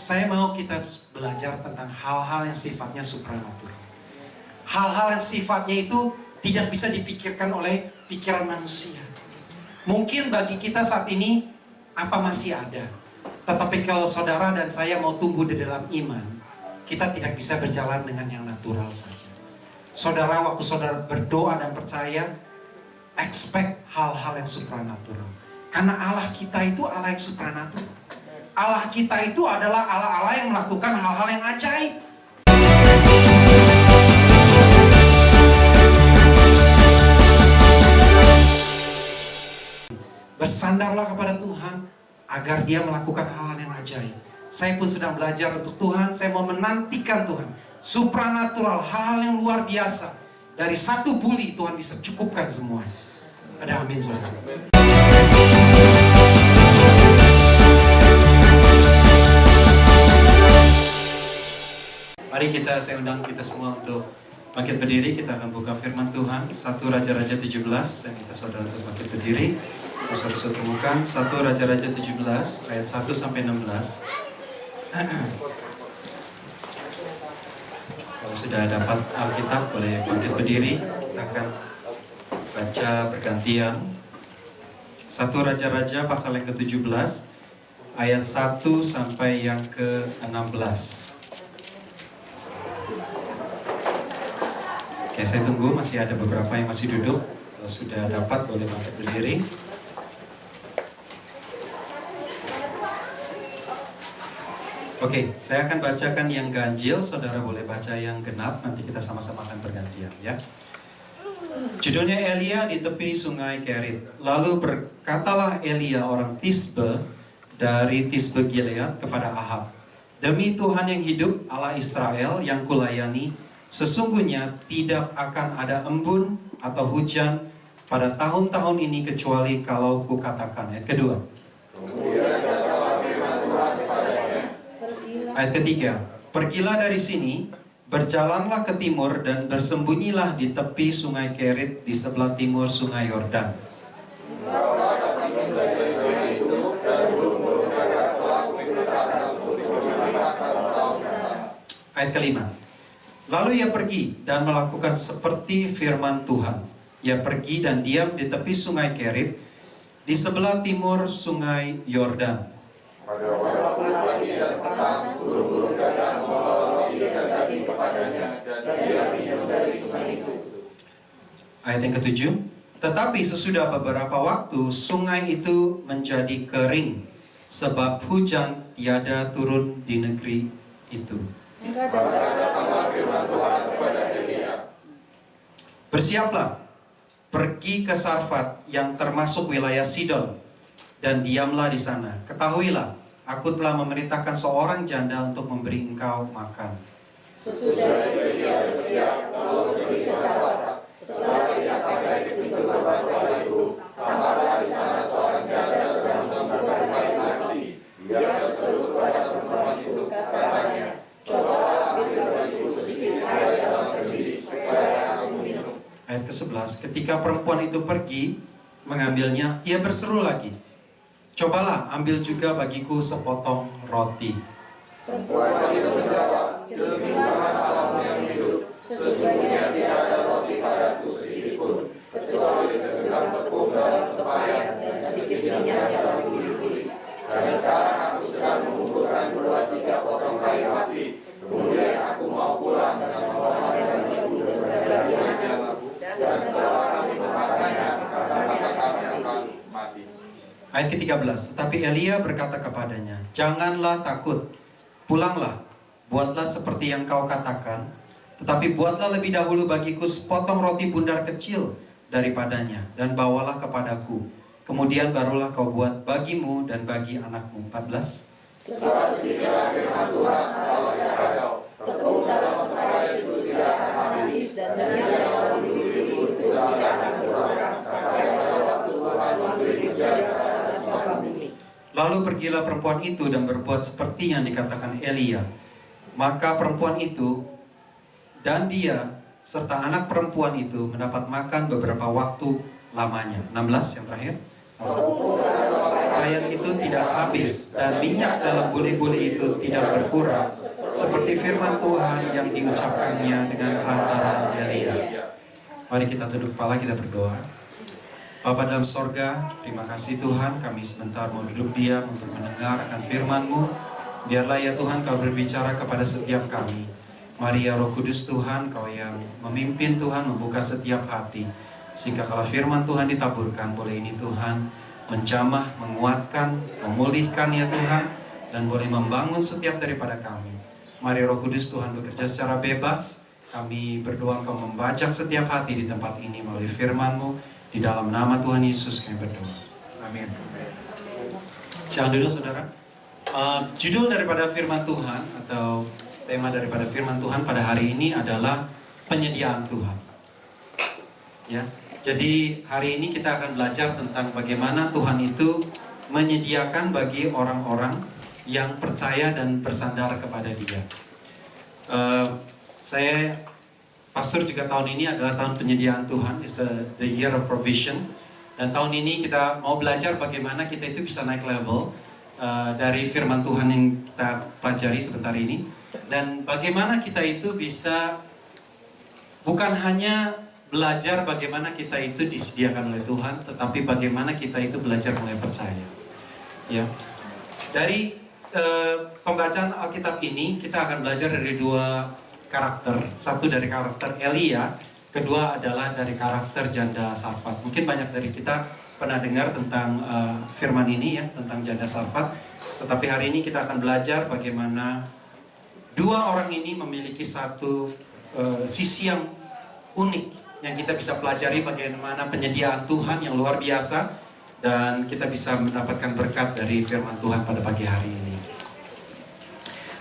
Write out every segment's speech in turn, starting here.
Saya mau kita belajar tentang hal-hal yang sifatnya supranatural. Hal-hal yang sifatnya itu tidak bisa dipikirkan oleh pikiran manusia. Mungkin bagi kita saat ini, apa masih ada? Tetapi kalau saudara dan saya mau tumbuh di dalam iman, kita tidak bisa berjalan dengan yang natural saja. Saudara, waktu saudara berdoa dan percaya, expect hal-hal yang supranatural. Karena Allah kita itu Allah yang supranatural. Allah kita itu adalah Allah-Allah yang melakukan hal-hal yang ajaib. Bersandarlah kepada Tuhan agar Dia melakukan hal-hal yang ajaib. Saya pun sedang belajar untuk Tuhan. Saya mau menantikan Tuhan. Supranatural, hal-hal yang luar biasa. Dari satu buli Tuhan bisa cukupkan semuanya. Ada amin, saudara. Mari saya undang kita semua untuk bangkit berdiri. Kita akan buka firman Tuhan 1 Raja-Raja 17. Saya minta saudara untuk bangkit berdiri. Saudara temukan 1 Raja-Raja 17 ayat 1 sampai 16. Kalau sudah dapat Alkitab boleh bangkit berdiri. Kita akan baca bergantian 1 Raja-Raja pasal yang ke-17 ayat 1 sampai yang ke-16. Oke, saya tunggu, masih ada beberapa yang masih duduk. Kalau sudah dapat boleh bangkit berdiri. Oke, saya akan bacakan yang ganjil, saudara boleh baca yang genap, nanti kita sama-sama akan bergantian ya. Judulnya Elia di tepi sungai Kerit. Lalu berkatalah Elia orang Tisbe dari Tisbe Gilead kepada Ahab, demi Tuhan yang hidup, Allah Israel yang kulayani, sesungguhnya tidak akan ada embun atau hujan pada tahun-tahun ini kecuali kalau kukatakan. Ayat kedua. Ayat ketiga, pergilah dari sini, berjalanlah ke timur dan bersembunyilah di tepi sungai Kerit di sebelah timur sungai Yordan. Ayat kelima, lalu ia pergi dan melakukan seperti firman Tuhan. Ia pergi dan diam di tepi sungai Kerit di sebelah timur sungai Yordan. Pada waktu pagi dan petang, burung-burung gagak membawa roti dan daging kepadanya, dan dia minum dari sungai itu. Ayat yang ketujuh, tetapi sesudah beberapa waktu, sungai itu menjadi kering, sebab hujan tiada turun di negeri itu. Bersiaplah, pergi ke Sarfat yang termasuk wilayah Sidon, dan diamlah di sana. Ketahuilah, aku telah memerintahkan seorang janda untuk memberi engkau makan. Sesudah dia bersiap, lalu pergi ke Sarfat. Setelah ia sampai di pintu gerbang kota itu, tampaklah di sana seorang janda sedang membakar kayu api. Dia berseru kepada perempuan itu, katanya, cobalah ambil bagiku sedikit air dalam kendi, supaya aku minum. Ayat ke-11, ketika perempuan itu pergi mengambilnya, ia berseru lagi, cobalah ambil juga bagiku sepotong roti. Perempuan itu menjawab, demi Tuhan Allahmu yang hidup, sesungguhnya tidak ada roti padaku sedikit pun, kecuali segenggam tepung dalam tempayan dan sedikit minyak dalam buli-buli. Dan sekarang aku sedang mengumpulkan 2-3 potong kayu api. Kemudian aku mau pulang dan membawa bagiku beberapa minyak. Dan setelah kami memakannya, maka kami akan mati. Ayat ke-13, tetapi Elia berkata kepadanya, janganlah takut, pulanglah, buatlah seperti yang kau katakan, tetapi buatlah lebih dahulu bagiku sepotong roti bundar kecil daripadanya, dan bawalah kepadaku. Kemudian barulah kau buat bagimu dan bagi anakmu. 14. Sebab beginilah firman Tuhan Allah Israel, tepung dalam tempayan itu tidak akan habis, dan minyak dalam buli-buli itu tidak akan berkurang, sampai pada waktu Tuhan memberi hujan. Lalu pergilah perempuan itu dan berbuat seperti yang dikatakan Elia. Maka perempuan itu dan dia serta anak perempuan itu mendapat makan beberapa waktu lamanya. 16 yang terakhir. pakaian itu tidak habis dan minyak dalam buli-buli itu tidak berkurang, seperti firman Tuhan yang diucapkannya dengan perantaraan Elia. Mari kita tunduk kepala, kita berdoa. Bapa dalam sorga, terima kasih Tuhan, kami sebentar mau duduk diam untuk mendengar akan firman-Mu. Biarlah ya Tuhan Kau berbicara kepada setiap kami. Mari ya Roh Kudus Tuhan, Kau yang memimpin Tuhan, membuka setiap hati. Sehingga kalau firman Tuhan ditaburkan, boleh ini Tuhan menjamah, menguatkan, memulihkan ya Tuhan, dan boleh membangun setiap daripada kami. Mari Roh Kudus Tuhan bekerja secara bebas. Kami berdoa Engkau membajak setiap hati di tempat ini melalui firman-Mu. Di dalam nama Tuhan Yesus kami berdoa. Amin. Silakan duduk saudara. Judul daripada firman Tuhan atau tema daripada firman Tuhan pada hari ini adalah penyediaan Tuhan. Ya. Jadi hari ini kita akan belajar tentang bagaimana Tuhan itu menyediakan bagi orang-orang yang percaya dan bersandar kepada Dia. Saya pastor juga tahun ini adalah tahun penyediaan Tuhan, is the year of provision. Dan tahun ini kita mau belajar bagaimana kita itu bisa naik level dari firman Tuhan yang kita pelajari sebentar ini, dan bagaimana kita itu bisa bukan hanya belajar bagaimana kita itu disediakan oleh Tuhan, tetapi bagaimana kita itu belajar mulai percaya. Ya, dari pembacaan Alkitab ini kita akan belajar dari dua karakter. Satu dari karakter Elia, kedua adalah dari karakter janda Sarfat. Mungkin banyak dari kita pernah dengar tentang firman ini ya, tentang janda Sarfat. Tetapi hari ini kita akan belajar bagaimana dua orang ini memiliki satu sisi yang unik yang kita bisa pelajari, bagaimana penyediaan Tuhan yang luar biasa, dan kita bisa mendapatkan berkat dari firman Tuhan pada pagi hari ini.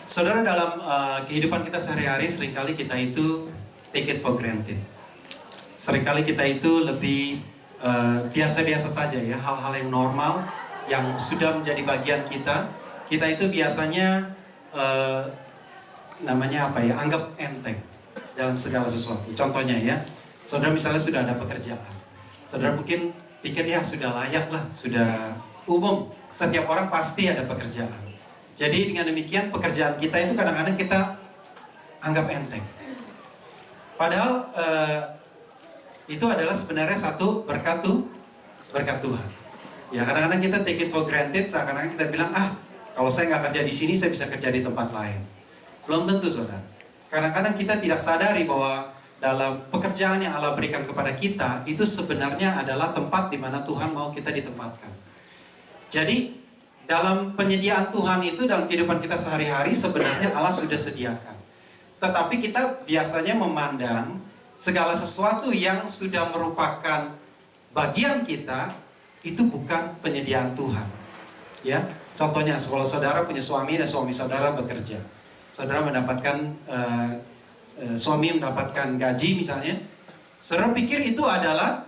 Saudara, dalam kehidupan kita sehari-hari seringkali kita itu take it for granted. Seringkali kita itu lebih biasa-biasa saja ya, hal-hal yang normal yang sudah menjadi bagian kita. Kita itu biasanya anggap enteng dalam segala sesuatu. Contohnya ya, saudara misalnya sudah ada pekerjaan, saudara mungkin pikir ya sudah layak lah, sudah umum, setiap orang pasti ada pekerjaan. Jadi dengan demikian pekerjaan kita itu kadang-kadang kita anggap enteng. Padahal itu adalah sebenarnya satu berkat Tuhan. Ya, kadang-kadang kita take it for granted, seakan-akan kita bilang, kalau saya nggak kerja di sini, saya bisa kerja di tempat lain. Belum tentu, saudara. Kadang-kadang kita tidak sadari bahwa dalam pekerjaan yang Allah berikan kepada kita, itu sebenarnya adalah tempat di mana Tuhan mau kita ditempatkan. Jadi, dalam penyediaan Tuhan itu, dalam kehidupan kita sehari-hari, sebenarnya Allah sudah sediakan. Tetapi kita biasanya memandang segala sesuatu yang sudah merupakan bagian kita, itu bukan penyediaan Tuhan. Ya, contohnya, kalau saudara punya suami dan suami saudara bekerja, saudara mendapatkan suami mendapatkan gaji misalnya, saudara pikir itu adalah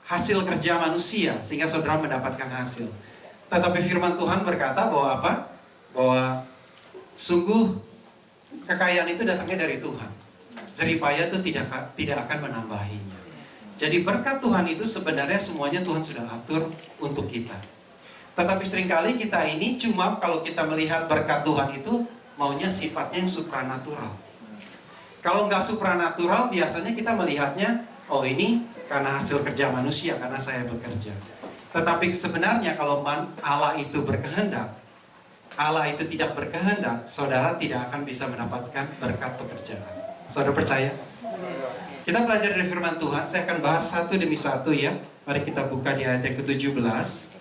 hasil kerja manusia sehingga saudara mendapatkan hasil. Tetapi firman Tuhan berkata bahwa apa? Bahwa sungguh kekayaan itu datangnya dari Tuhan. Jeripaya itu tidak akan menambahinya. Jadi berkat Tuhan itu sebenarnya semuanya Tuhan sudah atur untuk kita. Tetapi seringkali kita ini cuma kalau kita melihat berkat Tuhan itu maunya sifatnya yang supranatural. Kalau nggak supranatural biasanya kita melihatnya, oh ini karena hasil kerja manusia, karena saya bekerja. Tetapi sebenarnya kalau Allah itu berkehendak, Allah itu tidak berkehendak, saudara tidak akan bisa mendapatkan berkat pekerjaan. Saudara percaya? Kita belajar dari firman Tuhan, saya akan bahas satu demi satu ya. Mari kita buka di ayat yang ke-17.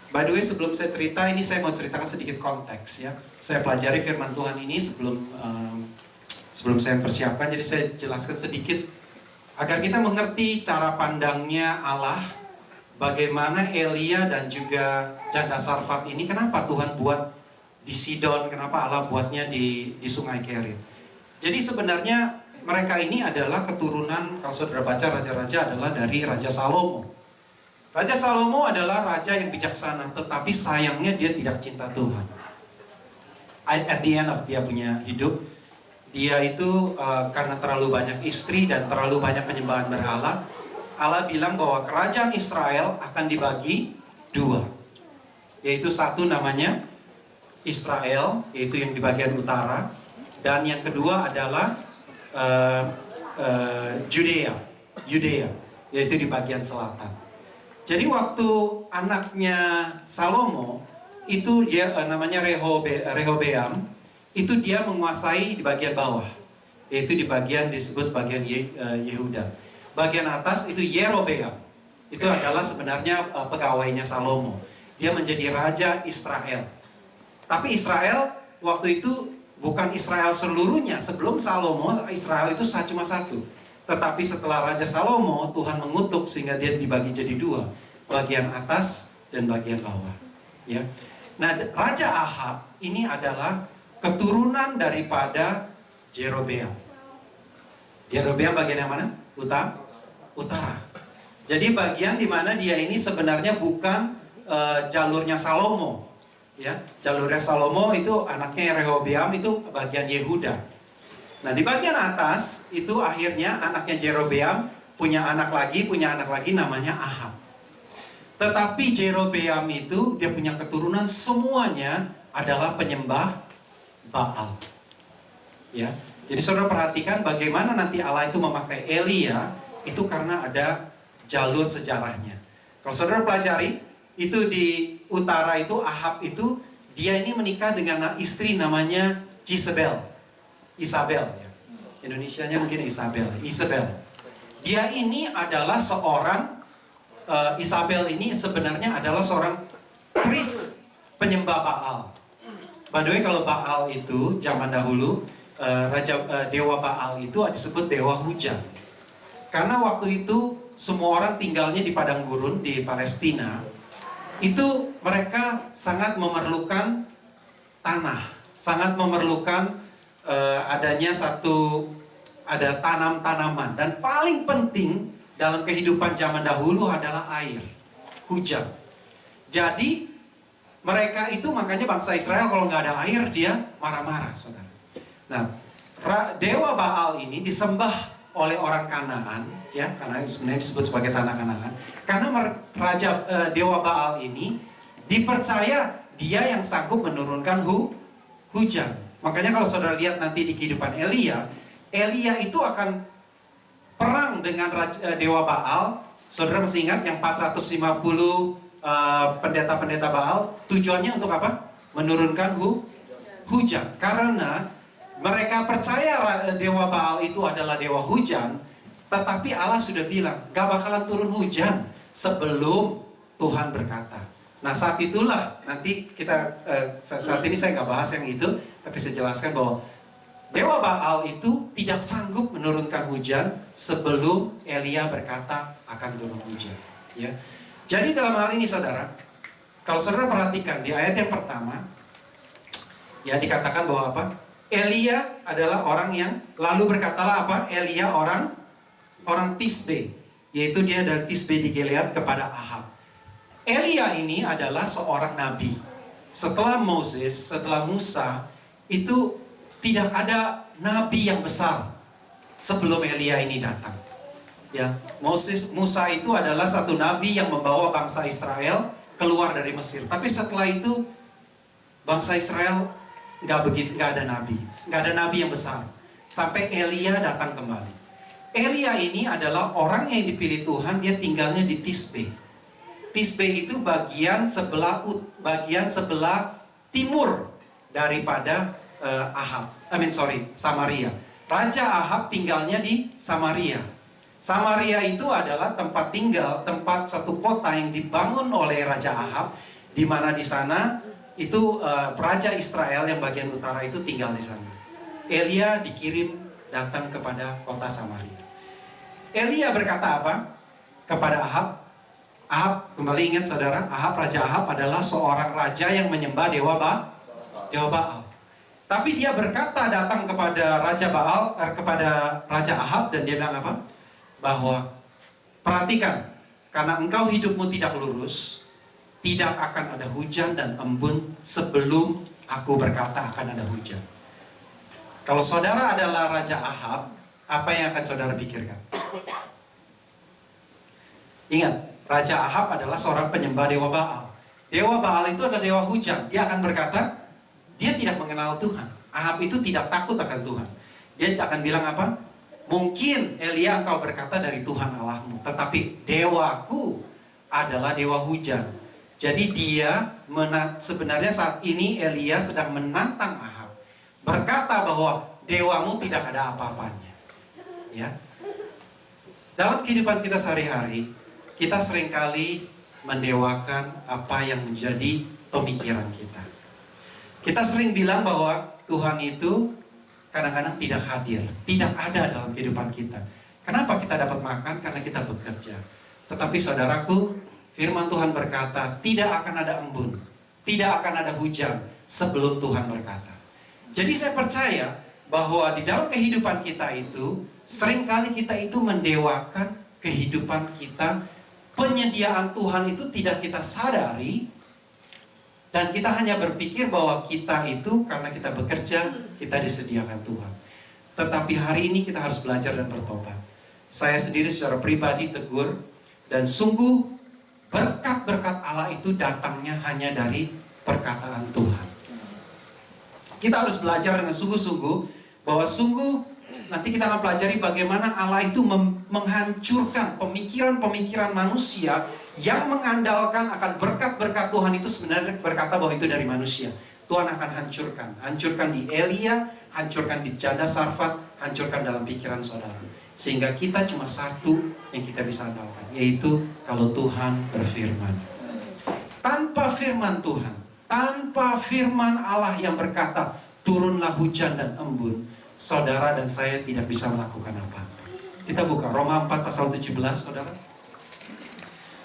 By the way, sebelum saya cerita ini, saya mau ceritakan sedikit konteks ya. Saya pelajari firman Tuhan ini sebelum saya persiapkan, jadi saya jelaskan sedikit agar kita mengerti cara pandangnya Allah, bagaimana Elia dan juga janda Sarfat ini, kenapa Tuhan buat di Sidon, kenapa Allah buatnya di Sungai Kerit. Jadi sebenarnya mereka ini adalah keturunan, kalau saudara baca raja-raja adalah dari Raja Salomo. Raja Salomo adalah raja yang bijaksana, tetapi sayangnya dia tidak cinta Tuhan. At the end of dia punya hidup, dia itu karena terlalu banyak istri dan terlalu banyak penyembahan berhala, Allah bilang bahwa kerajaan Israel akan dibagi dua. Yaitu satu namanya Israel, yaitu yang di bagian utara. Dan yang kedua adalah Judea, yaitu di bagian selatan. Jadi waktu anaknya Salomo, itu dia namanya Rehobeam, itu dia menguasai di bagian bawah, yaitu di bagian disebut bagian Yehuda. Bagian atas itu Yerobeam, itu adalah sebenarnya pegawainya Salomo. Dia menjadi raja Israel. Tapi Israel waktu itu bukan Israel seluruhnya. Sebelum Salomo, Israel itu cuma satu. Tetapi setelah Raja Salomo, Tuhan mengutuk sehingga dia dibagi jadi dua, bagian atas dan bagian bawah. Ya. Nah, Raja Ahab ini adalah keturunan daripada Jerobeam. Jerobeam bagian yang mana? Utara. Jadi bagian di mana dia ini sebenarnya bukan jalurnya Salomo. Ya, jalurnya Salomo itu anaknya Rehobeam, itu bagian Yehuda. Nah, di bagian atas itu akhirnya anaknya Jerobeam punya anak lagi namanya Ahab. Tetapi Jerobeam itu dia punya keturunan semuanya adalah penyembah Baal. Ya. Jadi saudara perhatikan bagaimana nanti Allah itu memakai Elia itu karena ada jalur sejarahnya. Kalau saudara pelajari itu di utara itu Ahab itu dia ini menikah dengan istri namanya Isabel. Ya. Indonesianya mungkin Isabel. Dia ini adalah seorang Isabel ini sebenarnya adalah seorang priest penyembah Baal. By the way, kalau Baal itu zaman dahulu dewa Baal itu disebut dewa hujan. Karena waktu itu semua orang tinggalnya di padang gurun di Palestina. Itu mereka sangat memerlukan tanah, sangat memerlukan adanya ada tanam-tanaman. Dan paling penting dalam kehidupan zaman dahulu adalah air, hujan. Jadi mereka itu makanya bangsa Israel kalau nggak ada air dia marah-marah, saudara. Nah, dewa Baal ini disembah oleh orang Kanaan, ya, karena sebenarnya disebut sebagai tanah Kanaan. Karena dewa Baal ini dipercaya dia yang sanggup menurunkan hujan. Makanya kalau saudara lihat nanti di kehidupan Elia itu akan perang dengan dewa Baal. Saudara masih ingat yang 450 pendeta-pendeta Baal, tujuannya untuk apa? Menurunkan hujan. Karena mereka percaya dewa Baal itu adalah dewa hujan, tetapi Allah sudah bilang gak bakalan turun hujan sebelum Tuhan berkata. Nah, saat itulah nanti kita saat ini saya gak bahas yang itu, tapi saya jelaskan bahwa dewa Baal itu tidak sanggup menurunkan hujan sebelum Elia berkata akan turun hujan. Ya. Jadi dalam hal ini saudara, kalau saudara perhatikan di ayat yang pertama, ya dikatakan bahwa apa? Elia adalah orang yang lalu berkatalah apa? Elia orang Tisbe, yaitu dia dari Tisbe di Gilead kepada Ahab. Elia ini adalah seorang nabi. Setelah Moses, setelah Musa, itu tidak ada nabi yang besar sebelum Elia ini datang. Ya, Musa itu adalah satu nabi yang membawa bangsa Israel keluar dari Mesir. Tapi setelah itu bangsa Israel nggak ada nabi yang besar sampai Elia datang kembali. Elia ini adalah orang yang dipilih Tuhan, dia tinggalnya di Tisbe. Tisbe itu bagian sebelah timur daripada Samaria. Raja Ahab tinggalnya di Samaria. Samaria itu adalah tempat tinggal, tempat satu kota yang dibangun oleh Raja Ahab, di mana di sana itu Raja Israel yang bagian utara itu tinggal di sana. Elia dikirim datang kepada kota Samaria. Elia berkata apa kepada Ahab? Ahab, kembali ingat saudara, Raja Ahab adalah seorang raja yang menyembah dewa Baal. Tapi dia berkata datang kepada kepada Raja Ahab, dan dia bilang apa? Bahwa perhatikan, karena engkau hidupmu tidak lurus, tidak akan ada hujan dan embun sebelum aku berkata akan ada hujan. Kalau saudara adalah Raja Ahab, apa yang akan saudara pikirkan? Ingat, Raja Ahab adalah seorang penyembah dewa Baal. Dewa Baal itu adalah dewa hujan. Dia akan berkata, dia tidak mengenal Tuhan. Ahab itu tidak takut akan Tuhan. Dia akan bilang apa? Mungkin Elia engkau berkata dari Tuhan Allahmu, tetapi dewaku adalah dewa hujan. Jadi dia sebenarnya saat ini Elia sedang menantang Ahab, berkata bahwa dewamu tidak ada apa-apanya. Ya. Dalam kehidupan kita sehari-hari, kita seringkali mendewakan apa yang menjadi pemikiran kita. Kita sering bilang bahwa Tuhan itu kadang-kadang tidak hadir, tidak ada dalam kehidupan kita. Kenapa kita dapat makan? Karena kita bekerja. Tetapi saudaraku, firman Tuhan berkata, tidak akan ada embun, tidak akan ada hujan sebelum Tuhan berkata. Jadi saya percaya bahwa di dalam kehidupan kita itu, seringkali kita itu mendewakan kehidupan kita. Penyediaan Tuhan itu tidak kita sadari, dan kita hanya berpikir bahwa kita itu karena kita bekerja, kita disediakan Tuhan. Tetapi hari ini kita harus belajar dan bertobat. Saya sendiri secara pribadi tegur, dan sungguh berkat-berkat Allah itu datangnya hanya dari perkataan Tuhan. Kita harus belajar dengan sungguh-sungguh, bahwa sungguh nanti kita akan pelajari bagaimana Allah itu menghancurkan pemikiran-pemikiran manusia yang mengandalkan akan berkat-berkat Tuhan itu sebenarnya berkata bahwa itu dari manusia. Tuhan akan hancurkan. Hancurkan di Elia, hancurkan di janda Sarfat, hancurkan dalam pikiran saudara. Sehingga kita cuma satu yang kita bisa andalkan, yaitu kalau Tuhan berfirman. Tanpa firman Tuhan, tanpa firman Allah yang berkata, turunlah hujan dan embun, saudara dan saya tidak bisa melakukan apa-apa. Kita buka Roma 4 pasal 17, saudara.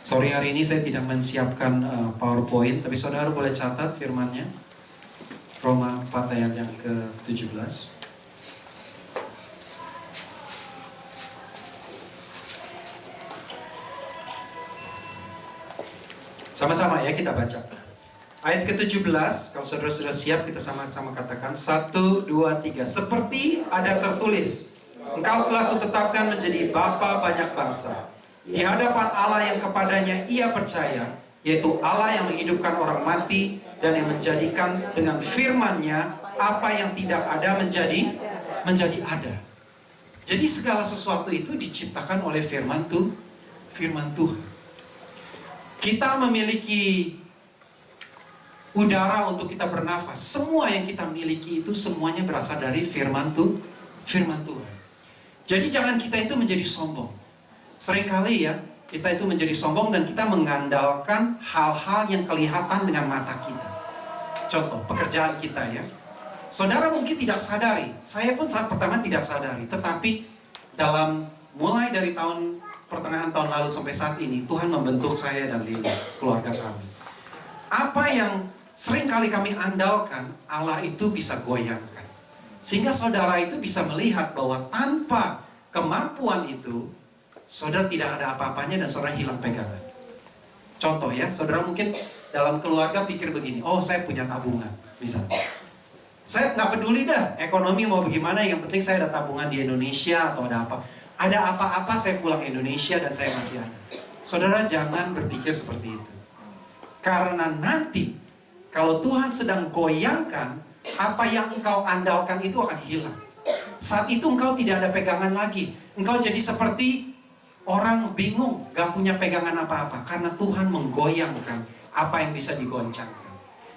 Sorry, hari ini saya tidak menyiapkan PowerPoint, tapi saudara boleh catat firmannya. Roma 4 ayat yang ke-17. Sama-sama ya kita baca. Ayat ke-17, kalau saudara sudah siap, kita sama-sama katakan 1, 2, 3. Seperti ada tertulis, engkau telah kutetapkan menjadi bapa banyak bangsa, di hadapan Allah yang kepadanya ia percaya, yaitu Allah yang menghidupkan orang mati, dan yang menjadikan dengan firman-Nya apa yang tidak ada menjadi ada. Jadi segala sesuatu itu diciptakan oleh firman Tuhan. Kita memiliki udara untuk kita bernafas. Semua yang kita miliki itu semuanya berasal dari firman Tuhan. Jadi jangan kita itu menjadi sombong. Seringkali ya, kita itu menjadi sombong dan kita mengandalkan hal-hal yang kelihatan dengan mata kita. Contoh, pekerjaan kita ya. Saudara mungkin tidak sadari, saya pun saat pertama tidak sadari. Tetapi mulai dari pertengahan tahun lalu sampai saat ini, Tuhan membentuk saya dan Lili, keluarga kami. Apa yang sering kali kami andalkan, Allah itu bisa goyangkan. Sehingga saudara itu bisa melihat bahwa tanpa kemampuan itu, saudara tidak ada apa-apanya dan saudara hilang pegangan. Contoh ya, saudara mungkin dalam keluarga pikir begini, oh saya punya tabungan, misalnya. Saya nggak peduli dah, ekonomi mau bagaimana, yang penting saya ada tabungan di Indonesia atau ada apa. Ada apa-apa saya pulang ke Indonesia dan saya masih ada. Saudara jangan berpikir seperti itu. Karena nanti kalau Tuhan sedang goyangkan, apa yang engkau andalkan itu akan hilang. Saat itu engkau tidak ada pegangan lagi. Engkau jadi seperti orang bingung, gak punya pegangan apa-apa. Karena Tuhan menggoyangkan apa yang bisa digoncangkan.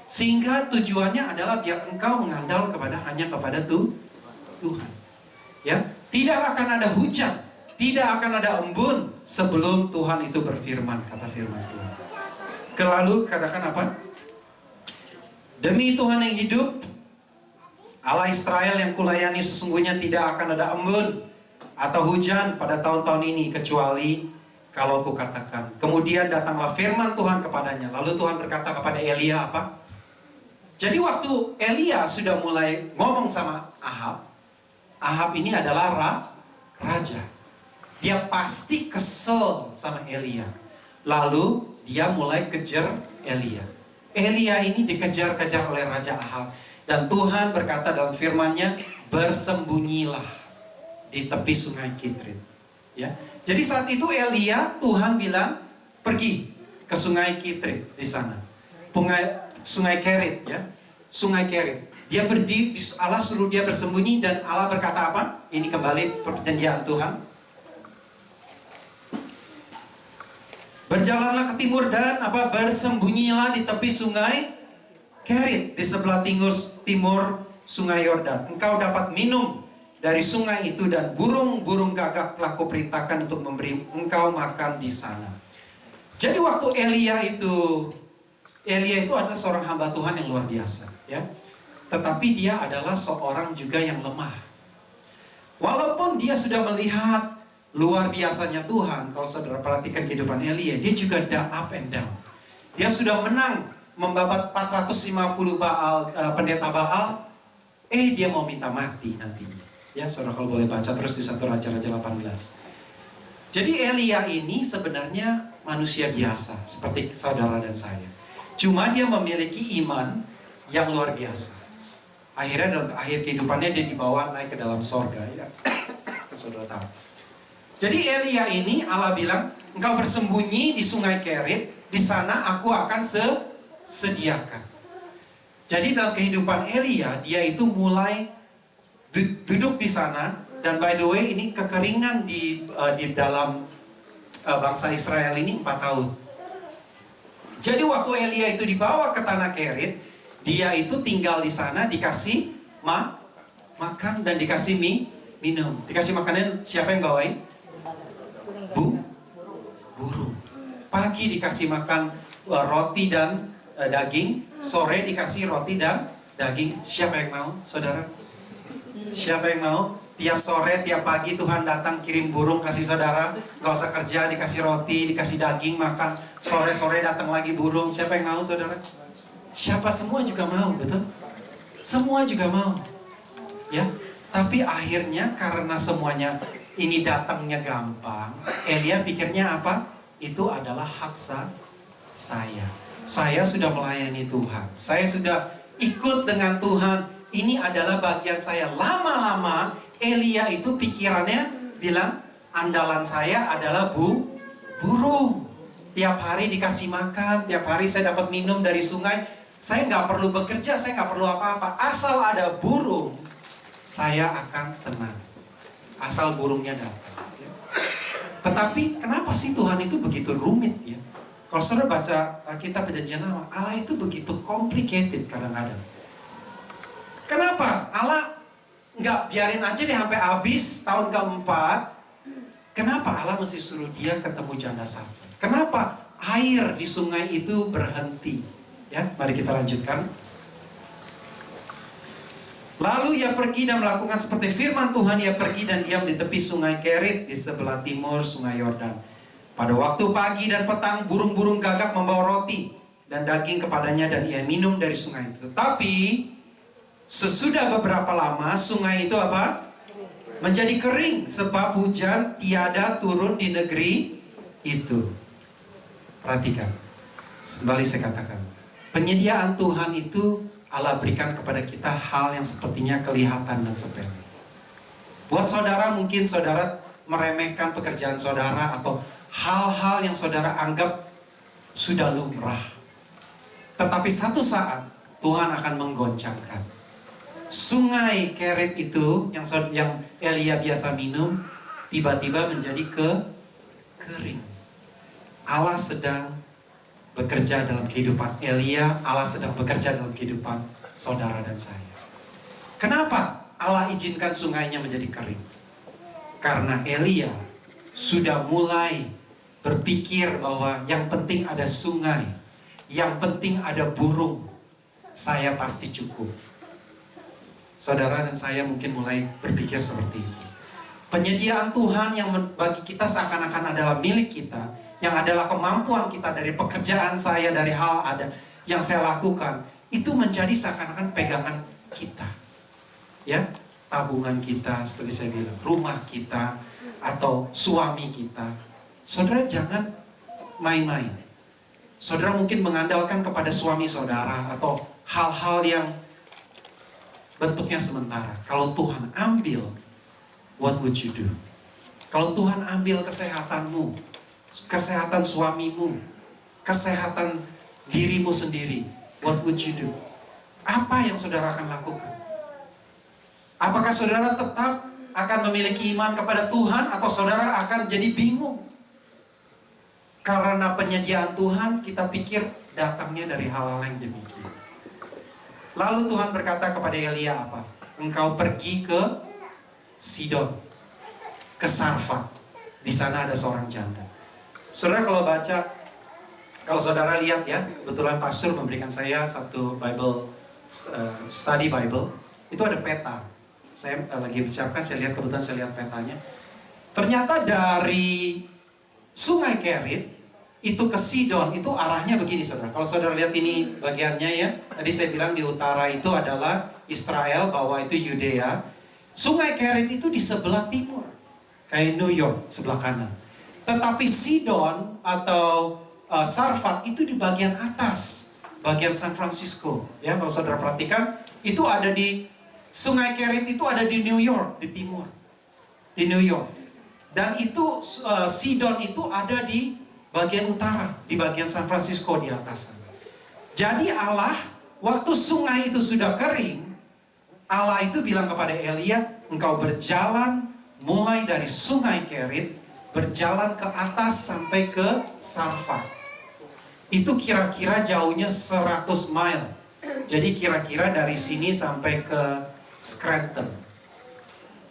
Sehingga tujuannya adalah biar engkau mengandal hanya kepada Tuhan. Ya, tidak akan ada hujan, tidak akan ada embun sebelum Tuhan itu berfirman, kata firman Tuhan. Lalu katakan apa? Demi Tuhan yang hidup, Allah Israel yang kulayani, sesungguhnya tidak akan ada embun atau hujan pada tahun-tahun ini, kecuali kalau ku katakan. Kemudian datanglah firman Tuhan kepadanya. Lalu Tuhan berkata kepada Elia apa? Jadi waktu Elia sudah mulai ngomong sama Ahab, Ahab ini adalah raja. Dia pasti kesel sama Elia. Lalu dia mulai kejar Elia. Elia ini dikejar-kejar oleh Raja Ahab. Dan Tuhan berkata dalam firman-Nya, bersembunyilah di tepi sungai Kidron. Ya. Jadi saat itu Elia, Tuhan bilang, pergi ke sungai Kitrit di sana. Sungai Kerit ya. Sungai Kerit. Dia berdiri, Allah suruh dia bersembunyi dan Allah berkata apa? Ini kembali perjanjian Tuhan. Berjalanlah ke timur dan bersembunyilah di tepi sungai Kerit di sebelah timur sungai Yordan. Engkau dapat minum dari sungai itu dan burung-burung gagak telah kuperintahkan untuk memberi engkau makan di sana. Jadi waktu Elia itu adalah seorang hamba Tuhan yang luar biasa, ya. Tetapi dia adalah seorang juga yang lemah. Walaupun dia sudah melihat luar biasanya Tuhan, kalau saudara perhatikan kehidupan Elia, dia juga up and down. Dia sudah menang membabat 450 pendeta Baal, dia mau minta mati nantinya. Ya, saudara kalau boleh baca terus di 1 Raja-Raja 18. Jadi Elia ini sebenarnya manusia biasa, seperti saudara dan saya. Cuma dia memiliki iman yang luar biasa. Akhirnya dalam akhir kehidupannya dia dibawa naik ke dalam sorga, ya. Saudara tahu. Jadi Elia ini Allah bilang, engkau bersembunyi di sungai Kerit, di sana aku akan sediakan. Jadi dalam kehidupan Elia, dia itu mulai duduk di sana. Dan by the way, ini kekeringan di dalam bangsa Israel ini 4 tahun. Jadi waktu Elia itu dibawa ke tanah Kerit, dia itu tinggal di sana, dikasih makan dan dikasih minum. Dikasih makanan, siapa yang bawain? Burung. Pagi dikasih makan roti dan daging, sore dikasih roti dan daging. Siapa yang mau, saudara? Siapa yang mau? Tiap sore, tiap pagi Tuhan datang kirim burung kasih saudara. Gak usah kerja, dikasih roti, dikasih daging, makan. Sore-sore datang lagi burung. Siapa yang mau, saudara? Siapa? Semua juga mau, betul? Semua juga mau. Ya, tapi akhirnya karena semuanya ini datangnya gampang, Elia pikirnya apa? Itu adalah hak saya. Saya sudah melayani Tuhan. Saya sudah ikut dengan Tuhan. Ini adalah bagian saya. Lama-lama Elia itu pikirannya bilang, andalan saya adalah burung. Tiap hari dikasih makan, tiap hari saya dapat minum dari sungai. Saya nggak perlu bekerja, saya nggak perlu apa-apa. Asal ada burung, saya akan tenang. Asal burungnya datang. Tetapi kenapa sih Tuhan itu begitu rumit, ya? Kalau saudara baca kitab Perjanjian Lama, Allah itu begitu complicated kadang-kadang. Kenapa? Allah nggak biarin aja deh sampai habis tahun keempat. Kenapa Allah mesti suruh dia ketemu janda Sarfat? Kenapa air di sungai itu berhenti? Ya, mari kita lanjutkan. Lalu ia pergi dan melakukan seperti firman Tuhan. Ia pergi dan diam di tepi sungai Kerit di sebelah timur sungai Yordan. Pada waktu pagi dan petang, burung-burung gagak membawa roti dan daging kepadanya dan ia minum dari sungai itu. Tetapi sesudah beberapa lama sungai itu apa? Menjadi kering sebab hujan tiada turun di negeri itu. Perhatikan. Kembali saya katakan, penyediaan Tuhan itu Allah berikan kepada kita hal yang sepertinya kelihatan dan sepele. Buat saudara, mungkin saudara meremehkan pekerjaan saudara atau hal-hal yang saudara anggap sudah lumrah. Tetapi satu saat Tuhan akan menggoncangkan. Sungai Kerit itu yang Elia biasa minum tiba-tiba menjadi kering. Allah sedang bekerja dalam kehidupan Elia, Allah sedang bekerja dalam kehidupan saudara dan saya. Kenapa Allah izinkan sungainya menjadi kering? Karena Elia sudah mulai berpikir bahwa yang penting ada sungai, yang penting ada burung, saya pasti cukup. Saudara dan saya mungkin mulai berpikir seperti itu. Penyediaan Tuhan yang bagi kita seakan-akan adalah milik kita, yang adalah kemampuan kita dari pekerjaan saya, dari hal ada yang saya lakukan, itu menjadi seakan-akan pegangan kita. Ya, tabungan kita, seperti saya bilang, rumah kita, atau suami kita. Saudara jangan main-main. Saudara mungkin mengandalkan kepada suami saudara, atau hal-hal yang bentuknya sementara. Kalau Tuhan ambil, what would you do? Kalau Tuhan ambil kesehatanmu, kesehatan suamimu, kesehatan dirimu sendiri. What would you do? Apa yang saudara akan lakukan? Apakah saudara tetap akan memiliki iman kepada Tuhan, atau saudara akan jadi bingung? Karena penyediaan Tuhan, kita pikir datangnya dari hal-hal yang demikian. Lalu Tuhan berkata kepada Elia apa? Engkau pergi ke Sidon, ke Sarfat. Di sana ada seorang janda. Saudara kalau baca, kalau saudara lihat ya, kebetulan pastor memberikan saya satu Bible, study Bible. Itu ada peta. Saya lagi bersiapkan, saya lihat, kebetulan saya lihat petanya. Ternyata dari Sungai Kerit itu ke Sidon, itu arahnya begini saudara. Kalau saudara lihat ini bagiannya ya, tadi saya bilang di utara itu adalah Israel, bawah itu Yudea. Sungai Kerit itu di sebelah timur, kayak New York sebelah kanan. Tetapi Sidon atau Sarfat itu di bagian atas, bagian San Francisco. Ya, kalau saudara perhatikan, itu ada di Sungai Kerit itu ada di New York, di timur, di New York. Dan itu Sidon itu ada di bagian utara, di bagian San Francisco di atas. Jadi Allah, waktu sungai itu sudah kering, Allah itu bilang kepada Elia, engkau berjalan mulai dari Sungai Kerit, berjalan ke atas sampai ke Sarfat. Itu kira-kira jauhnya 100 mile. Jadi kira-kira dari sini sampai ke Scranton.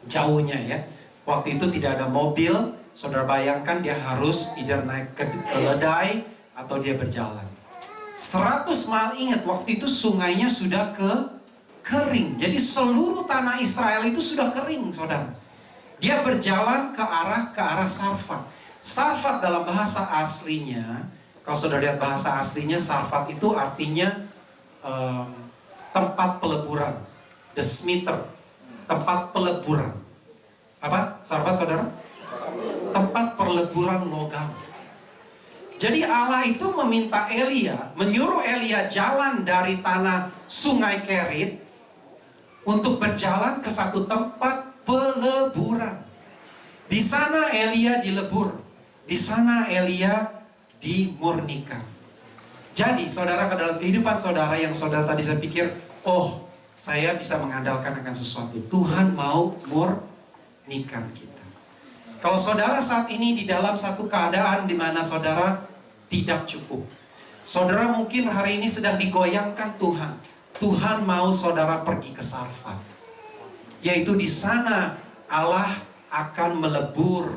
Jauhnya ya. Waktu itu tidak ada mobil. Saudara bayangkan dia harus either naik ke keledai atau dia berjalan. 100 mile, ingat waktu itu sungainya sudah kering. Jadi seluruh tanah Israel itu sudah kering, saudara. Dia berjalan ke arah Sarfat. Sarfat dalam bahasa aslinya, kalau saudara lihat bahasa aslinya, Sarfat itu artinya tempat peleburan. The smither, tempat peleburan. Apa? Sarfat saudara? Tempat peleburan logam. Jadi Allah itu meminta Elia, menyuruh Elia jalan dari tanah Sungai Kerit untuk berjalan ke satu tempat peleburan. Di sana Elia dilebur, di sana Elia dimurnikan. Jadi saudara, ke dalam kehidupan saudara yang saudara tadi saya pikir, oh saya bisa mengandalkan akan sesuatu, Tuhan mau murnikan kita. Kalau saudara saat ini di dalam satu keadaan di mana saudara tidak cukup, saudara mungkin hari ini sedang digoyangkan Tuhan. Tuhan mau saudara pergi ke Sarfat, yaitu di sana Allah akan melebur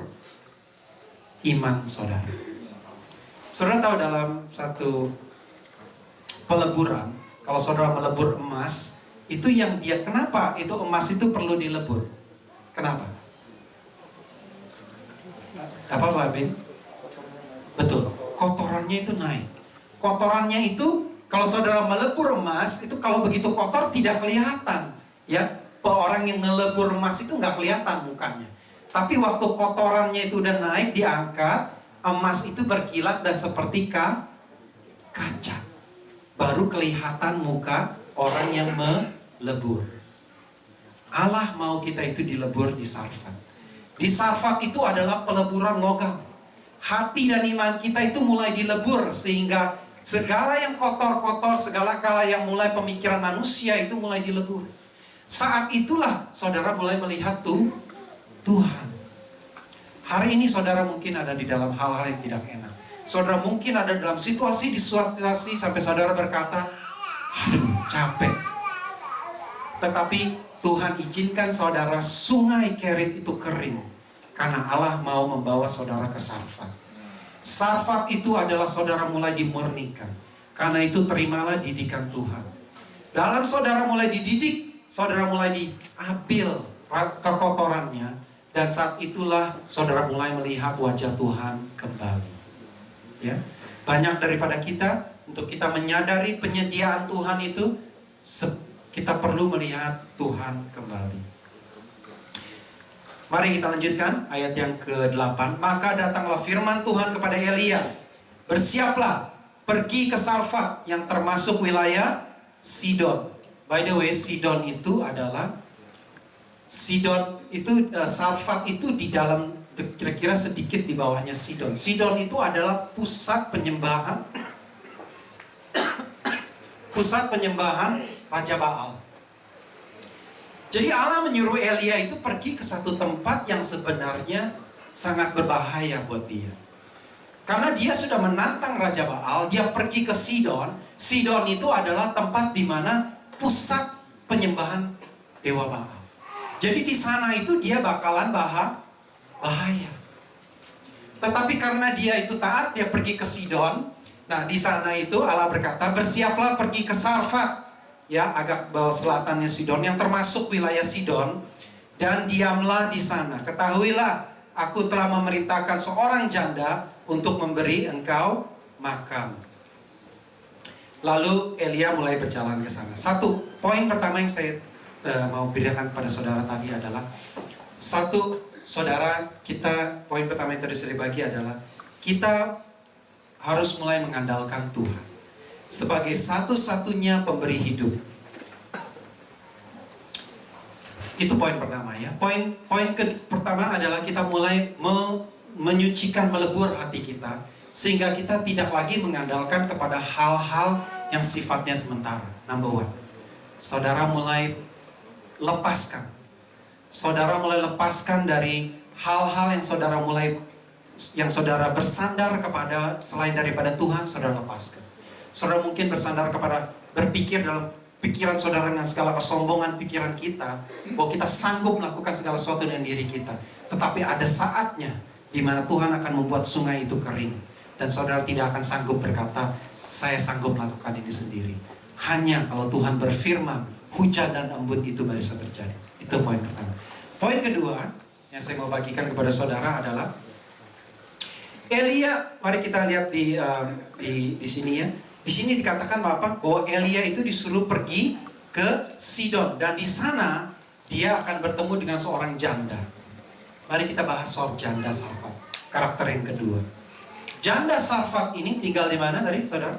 iman saudara. Saudara tahu dalam satu peleburan, kalau saudara melebur emas, itu yang dia, kenapa itu emas itu perlu dilebur? Kenapa? Apa Pak Bin? Betul, kotorannya itu naik. Kotorannya itu, kalau saudara melebur emas, itu kalau begitu kotor tidak kelihatan. Ya, orang yang melebur emas itu nggak kelihatan mukanya. Tapi waktu kotorannya itu udah naik, diangkat, emas itu berkilat dan seperti kaca. Baru kelihatan muka orang yang melebur. Allah mau kita itu dilebur di Sarfat. Di Sarfat itu adalah peleburan logam. Hati dan iman kita itu mulai dilebur, sehingga segala yang kotor-kotor, segala kala yang mulai pemikiran manusia itu mulai dilebur. Saat itulah saudara mulai melihat Tuhan. Hari ini saudara mungkin ada di dalam hal-hal yang tidak enak. Saudara mungkin ada dalam situasi sampai saudara berkata, aduh capek. Tetapi Tuhan izinkan saudara Sungai Kerit itu kering, karena Allah mau membawa saudara ke Sarfat. Sarfat itu adalah saudara mulai dimurnikan. Karena itu terimalah didikan Tuhan. Dalam saudara mulai dididik, saudara mulai diambil kekotorannya. Dan saat itulah saudara mulai melihat wajah Tuhan kembali. Ya, banyak daripada kita, untuk kita menyadari penyediaan Tuhan itu, kita perlu melihat Tuhan kembali. Mari kita lanjutkan ayat yang ke-8. Maka datanglah firman Tuhan kepada Elia, bersiaplah, pergi ke Sarfat yang termasuk wilayah Sidon. By the way, Sidon itu adalah Sarfat itu di dalam kira-kira sedikit di bawahnya Sidon. Sidon itu adalah pusat penyembahan Raja Baal. Jadi Allah menyuruh Elia itu pergi ke satu tempat yang sebenarnya sangat berbahaya buat dia. Karena dia sudah menantang Raja Baal, dia pergi ke Sidon. Sidon itu adalah tempat di mana pusat penyembahan dewa Baal. Jadi di sana itu dia bakalan bahaya. Tetapi karena dia itu taat, dia pergi ke Sidon. Nah, di sana itu Allah berkata, bersiaplah pergi ke Sarfat, ya, agak bawah selatannya Sidon, yang termasuk wilayah Sidon, dan diamlah di sana. Ketahuilah, aku telah memerintahkan seorang janda untuk memberi engkau makan. Lalu Elia mulai berjalan ke sana. Satu, poin pertama yang saya mau berikan kepada saudara tadi adalah, satu, saudara, kita, poin pertama yang tadi saya bagi adalah, kita harus mulai mengandalkan Tuhan sebagai satu-satunya pemberi hidup. Itu poin pertama, ya. Poin pertama adalah kita mulai menyucikan, melebur hati kita, sehingga kita tidak lagi mengandalkan kepada hal-hal yang sifatnya sementara. Number one, saudara mulai lepaskan. Saudara mulai lepaskan dari hal-hal yang saudara bersandar kepada selain daripada Tuhan, saudara lepaskan. Saudara mungkin bersandar kepada, berpikir dalam pikiran saudara dengan segala kesombongan pikiran kita, bahwa kita sanggup melakukan segala sesuatu dengan diri kita. Tetapi ada saatnya di mana Tuhan akan membuat sungai itu kering, dan saudara tidak akan sanggup berkata, saya sanggup melakukan ini sendiri. Hanya kalau Tuhan berfirman, hujan dan embun itu baru bisa terjadi. Itu poin pertama. Poin kedua yang saya mau bagikan kepada saudara adalah, Elia, mari kita lihat di sini, ya. Di sini dikatakan bahwa Elia itu disuruh pergi ke Sidon, dan di sana dia akan bertemu dengan seorang janda. Mari kita bahas soal janda Sarfat, karakter yang kedua. Janda Sarfat ini tinggal di mana tadi, saudara?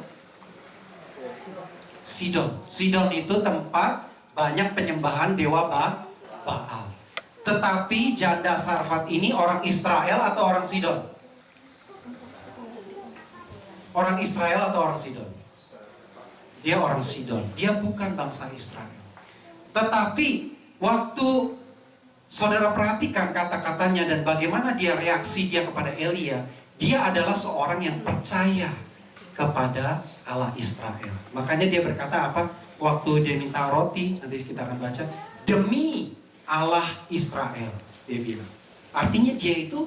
Sidon. Sidon itu tempat banyak penyembahan dewa Baal. Tetapi janda Sarfat ini orang Israel atau orang Sidon? Orang Israel atau orang Sidon? Dia orang Sidon. Dia bukan bangsa Israel. Tetapi waktu saudara perhatikan kata-katanya dan bagaimana reaksi dia kepada Elia, dia adalah seorang yang percaya kepada Allah Israel. Makanya dia berkata apa? Waktu dia minta roti, nanti kita akan baca, demi Allah Israel, dia bilang. Artinya dia itu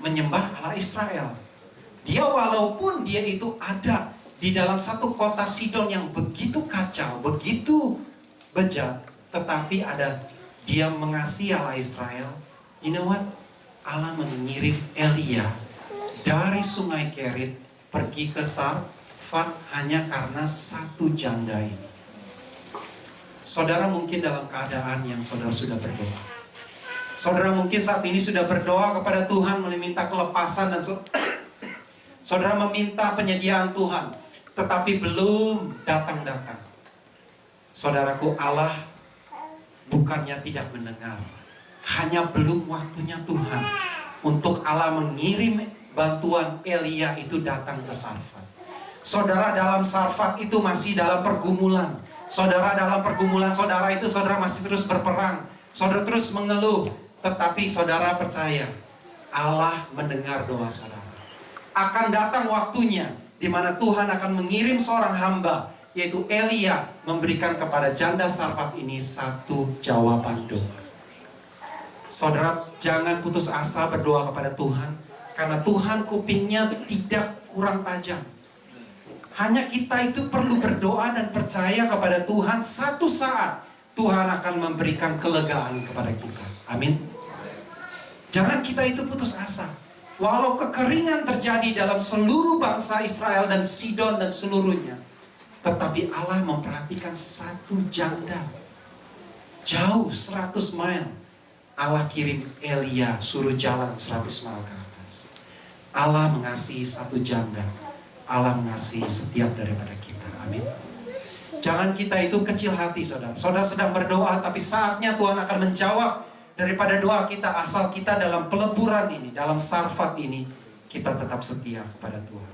menyembah Allah Israel. Dia walaupun dia itu ada di dalam satu kota Sidon yang begitu kacau, begitu bejat, tetapi dia mengasihi Allah Israel. You know what? Allah mengirim Elia dari sungai Kerit pergi ke Sarfat hanya karena satu janda ini. Saudara mungkin dalam keadaan yang saudara sudah berdoa. Saudara mungkin saat ini sudah berdoa kepada Tuhan, meminta kelepasan, dan saudara meminta penyediaan Tuhan, tetapi belum datang-datang. Saudaraku, Allah bukannya tidak mendengar, hanya belum waktunya Tuhan untuk Allah mengirim bantuan Elia itu datang ke Sarfat. Saudara dalam Sarfat itu masih dalam pergumulan. Saudara dalam pergumulan saudara itu, saudara masih terus berperang. Saudara terus mengeluh. Tetapi saudara percaya, Allah mendengar doa saudara. Akan datang waktunya di mana Tuhan akan mengirim seorang hamba, yaitu Elia, memberikan kepada janda Sarfat ini satu jawaban doa. Saudara, jangan putus asa berdoa kepada Tuhan, karena Tuhan kupingnya tidak kurang tajam. Hanya kita itu perlu berdoa dan percaya kepada Tuhan. Satu saat Tuhan akan memberikan kelegaan kepada kita. Amin. Jangan kita itu putus asa. Walau kekeringan terjadi dalam seluruh bangsa Israel dan Sidon dan seluruhnya, tetapi Allah memperhatikan satu janda. Jauh 100 mil. Allah kirim Elia, suruh jalan 100 mil ke atas. Allah mengasihi satu janda. Allah mengasihi setiap daripada kita. Amin. Jangan kita itu kecil hati, saudara. Saudara sedang berdoa, tapi saatnya Tuhan akan menjawab. daripada doa kita, asal kita dalam peleburan ini, dalam Sarfat ini, kita tetap setia kepada Tuhan.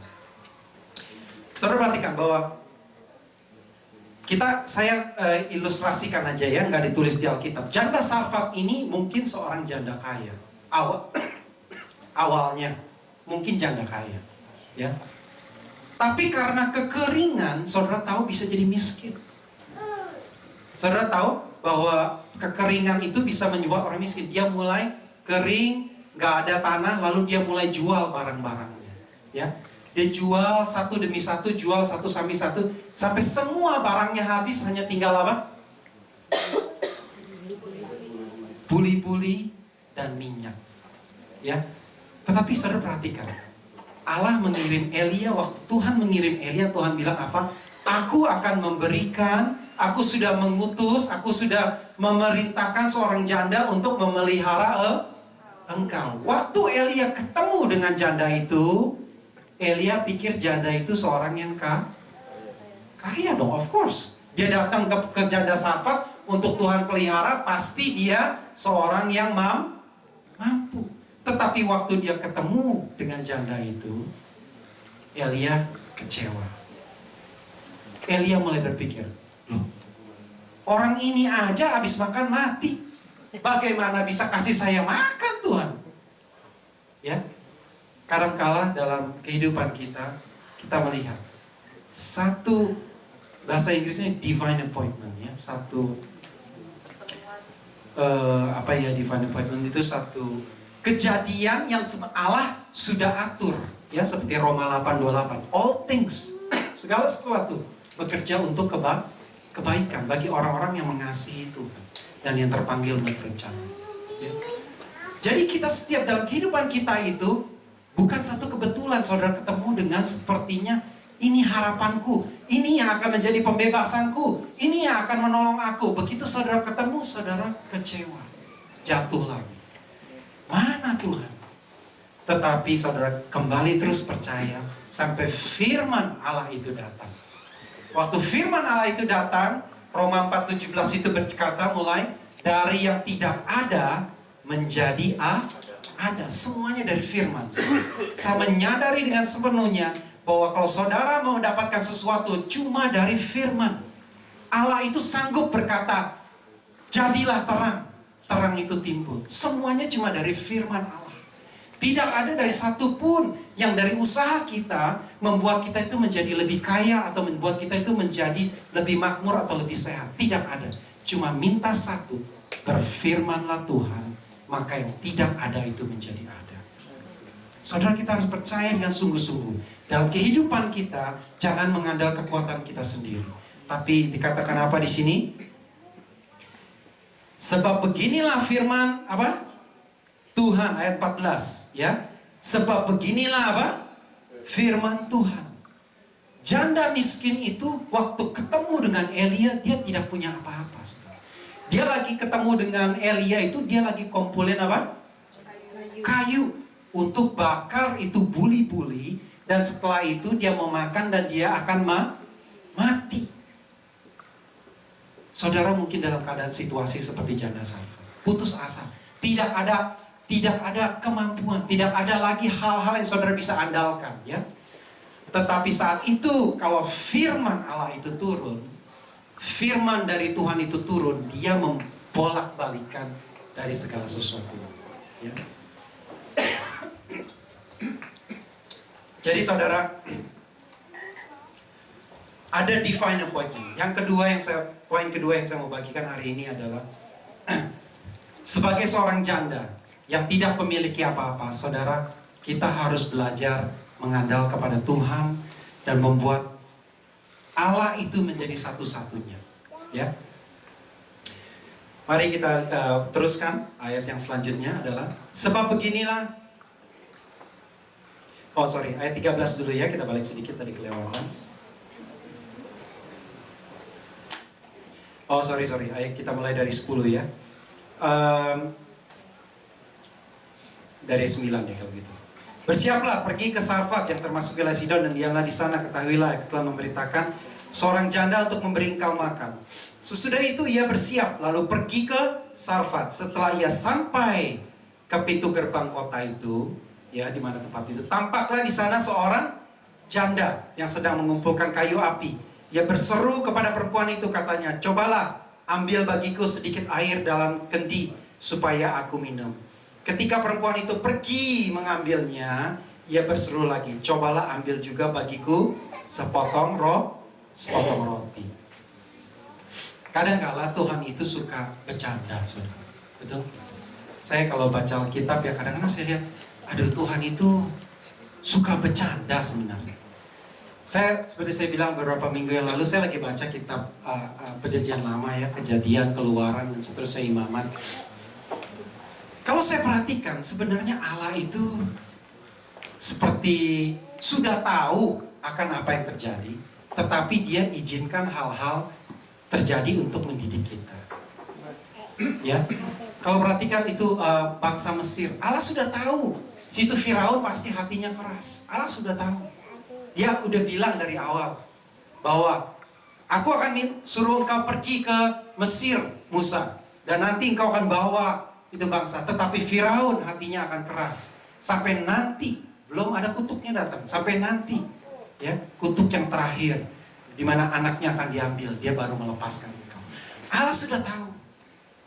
Saudara perhatikan bahwa saya ilustrasikan aja ya, nggak ditulis di Alkitab. Janda Sarfat ini mungkin seorang janda kaya. Awalnya mungkin janda kaya, ya. Tapi karena kekeringan, saudara tahu bisa jadi miskin. Saudara tahu bahwa kekeringan itu bisa menyebabkan orang miskin. Dia mulai kering, nggak ada tanah, lalu dia mulai jual barang-barangnya, ya. Dia jual satu demi satu, jual satu sampai semua barangnya habis, hanya tinggal apa? Buli-buli dan minyak. Ya. Tetapi saudara perhatikan, Allah mengirim Elia, waktu Tuhan mengirim Elia, Tuhan bilang apa? Aku akan memberikan, aku sudah mengutus, aku sudah memerintahkan seorang janda untuk memelihara engkau. Waktu Elia ketemu dengan janda itu, Elia pikir janda itu seorang yang kaya dong, of course. Dia datang ke janda Sarfat untuk Tuhan pelihara, pasti dia seorang yang mampu. Tetapi waktu dia ketemu dengan janda itu, Elia kecewa. Elia mulai berpikir, loh, orang ini aja habis makan mati, bagaimana bisa kasih saya makan, Tuhan? Ya. Kadangkala dalam kehidupan kita melihat satu, bahasa Inggrisnya divine appointment, ya, satu divine appointment itu satu kejadian yang Allah sudah atur, ya, seperti Roma 8:28, all things, segala sesuatu bekerja untuk kebaikan bagi orang-orang yang mengasihi Tuhan dan yang terpanggil menurut rencana, ya. Jadi kita setiap dalam kehidupan kita itu bukan satu kebetulan saudara ketemu dengan sepertinya ini harapanku, ini yang akan menjadi pembebasanku, ini yang akan menolong aku. Begitu saudara ketemu, saudara kecewa, jatuh lagi. Mana Tuhan? Tetapi saudara kembali terus percaya sampai firman Allah itu datang. Waktu firman Allah itu datang, Roma 4:17 itu berkata mulai dari yang tidak ada menjadi ada, semuanya dari firman. Saya menyadari dengan sepenuhnya bahwa kalau saudara mau mendapatkan sesuatu cuma dari firman, Allah itu sanggup berkata, jadilah terang, terang itu timbul. Semuanya cuma dari firman Allah. Tidak ada dari satu pun yang dari usaha kita membuat kita itu menjadi lebih kaya atau membuat kita itu menjadi lebih makmur atau lebih sehat. Tidak ada. Cuma minta satu, berfirmanlah Tuhan, maka yang tidak ada itu menjadi ada. Saudara, kita harus percaya dengan sungguh-sungguh. Dalam kehidupan kita, jangan mengandalkan kekuatan kita sendiri. Tapi dikatakan apa di sini? Sebab beginilah firman apa? Tuhan, ayat 14, ya. Sebab beginilah apa? Firman Tuhan. Janda miskin itu waktu ketemu dengan Elia, dia tidak punya apa-apa. Dia lagi ketemu dengan Elia itu, dia lagi kumpulin apa? Kayu. Untuk bakar itu buli-buli. Dan setelah itu dia mau makan dan dia akan mati. Saudara mungkin dalam keadaan situasi seperti janda Sarfat. Putus asa. Tidak ada kemampuan. Tidak ada lagi hal-hal yang saudara bisa andalkan, ya. Tetapi saat itu kalau firman Allah itu turun, firman dari Tuhan itu turun, dia membolak-balikan dari segala sesuatu, ya. Jadi saudara, ada divine appointment. Poin kedua yang saya mau bagikan hari ini adalah sebagai seorang janda yang tidak memiliki apa-apa, saudara, kita harus belajar mengandal kepada Tuhan dan membuat Allah itu menjadi satu-satunya, ya. Mari kita teruskan ayat yang selanjutnya adalah sebab beginilah. Ayat 13 dulu ya, kita balik sedikit tadi kelewatan. Ayat kita mulai dari 10 ya. Dari 9 ya kalau gitu. Bersiaplah pergi ke Sarfat yang termasuk wilayah Sidon dan diamlah di sana, ketahuilah aku telah memerintahkan seorang janda untuk memberi engkau makan. Sesudah itu ia bersiap lalu pergi ke Sarfat. Setelah ia sampai ke pintu gerbang kota itu, ya, di mana tempat itu, tampaklah di sana seorang janda yang sedang mengumpulkan kayu api. Ia berseru kepada perempuan itu, katanya, cobalah ambil bagiku sedikit air dalam kendi supaya aku minum. Ketika perempuan itu pergi mengambilnya, ia berseru lagi, cobalah ambil juga bagiku sepotong roti. Kadang-kala Tuhan itu suka bercanda, saudara. Betul? Saya kalau baca Alkitab ya kadang-kadang saya lihat, aduh, Tuhan itu suka bercanda sebenarnya. Seperti saya bilang beberapa minggu yang lalu, saya lagi baca kitab Perjanjian Lama ya, Kejadian, Keluaran, dan seterusnya, Imamat. Kalau saya perhatikan, sebenarnya Allah itu seperti sudah tahu akan apa yang terjadi, tetapi dia izinkan hal-hal terjadi untuk mendidik kita. Ya, kalau perhatikan itu bangsa Mesir, Allah sudah tahu. Situ Firaun pasti hatinya keras. Allah sudah tahu. Dia udah bilang dari awal bahwa aku akan suruh engkau pergi ke Mesir, Musa, dan nanti engkau akan bawa itu bangsa. Tetapi Firaun hatinya akan keras. Sampai nanti, belum ada kutuknya datang. Sampai nanti, ya, kutuk yang terakhir, di mana anaknya akan diambil, dia baru melepaskan engkau. Allah sudah tahu.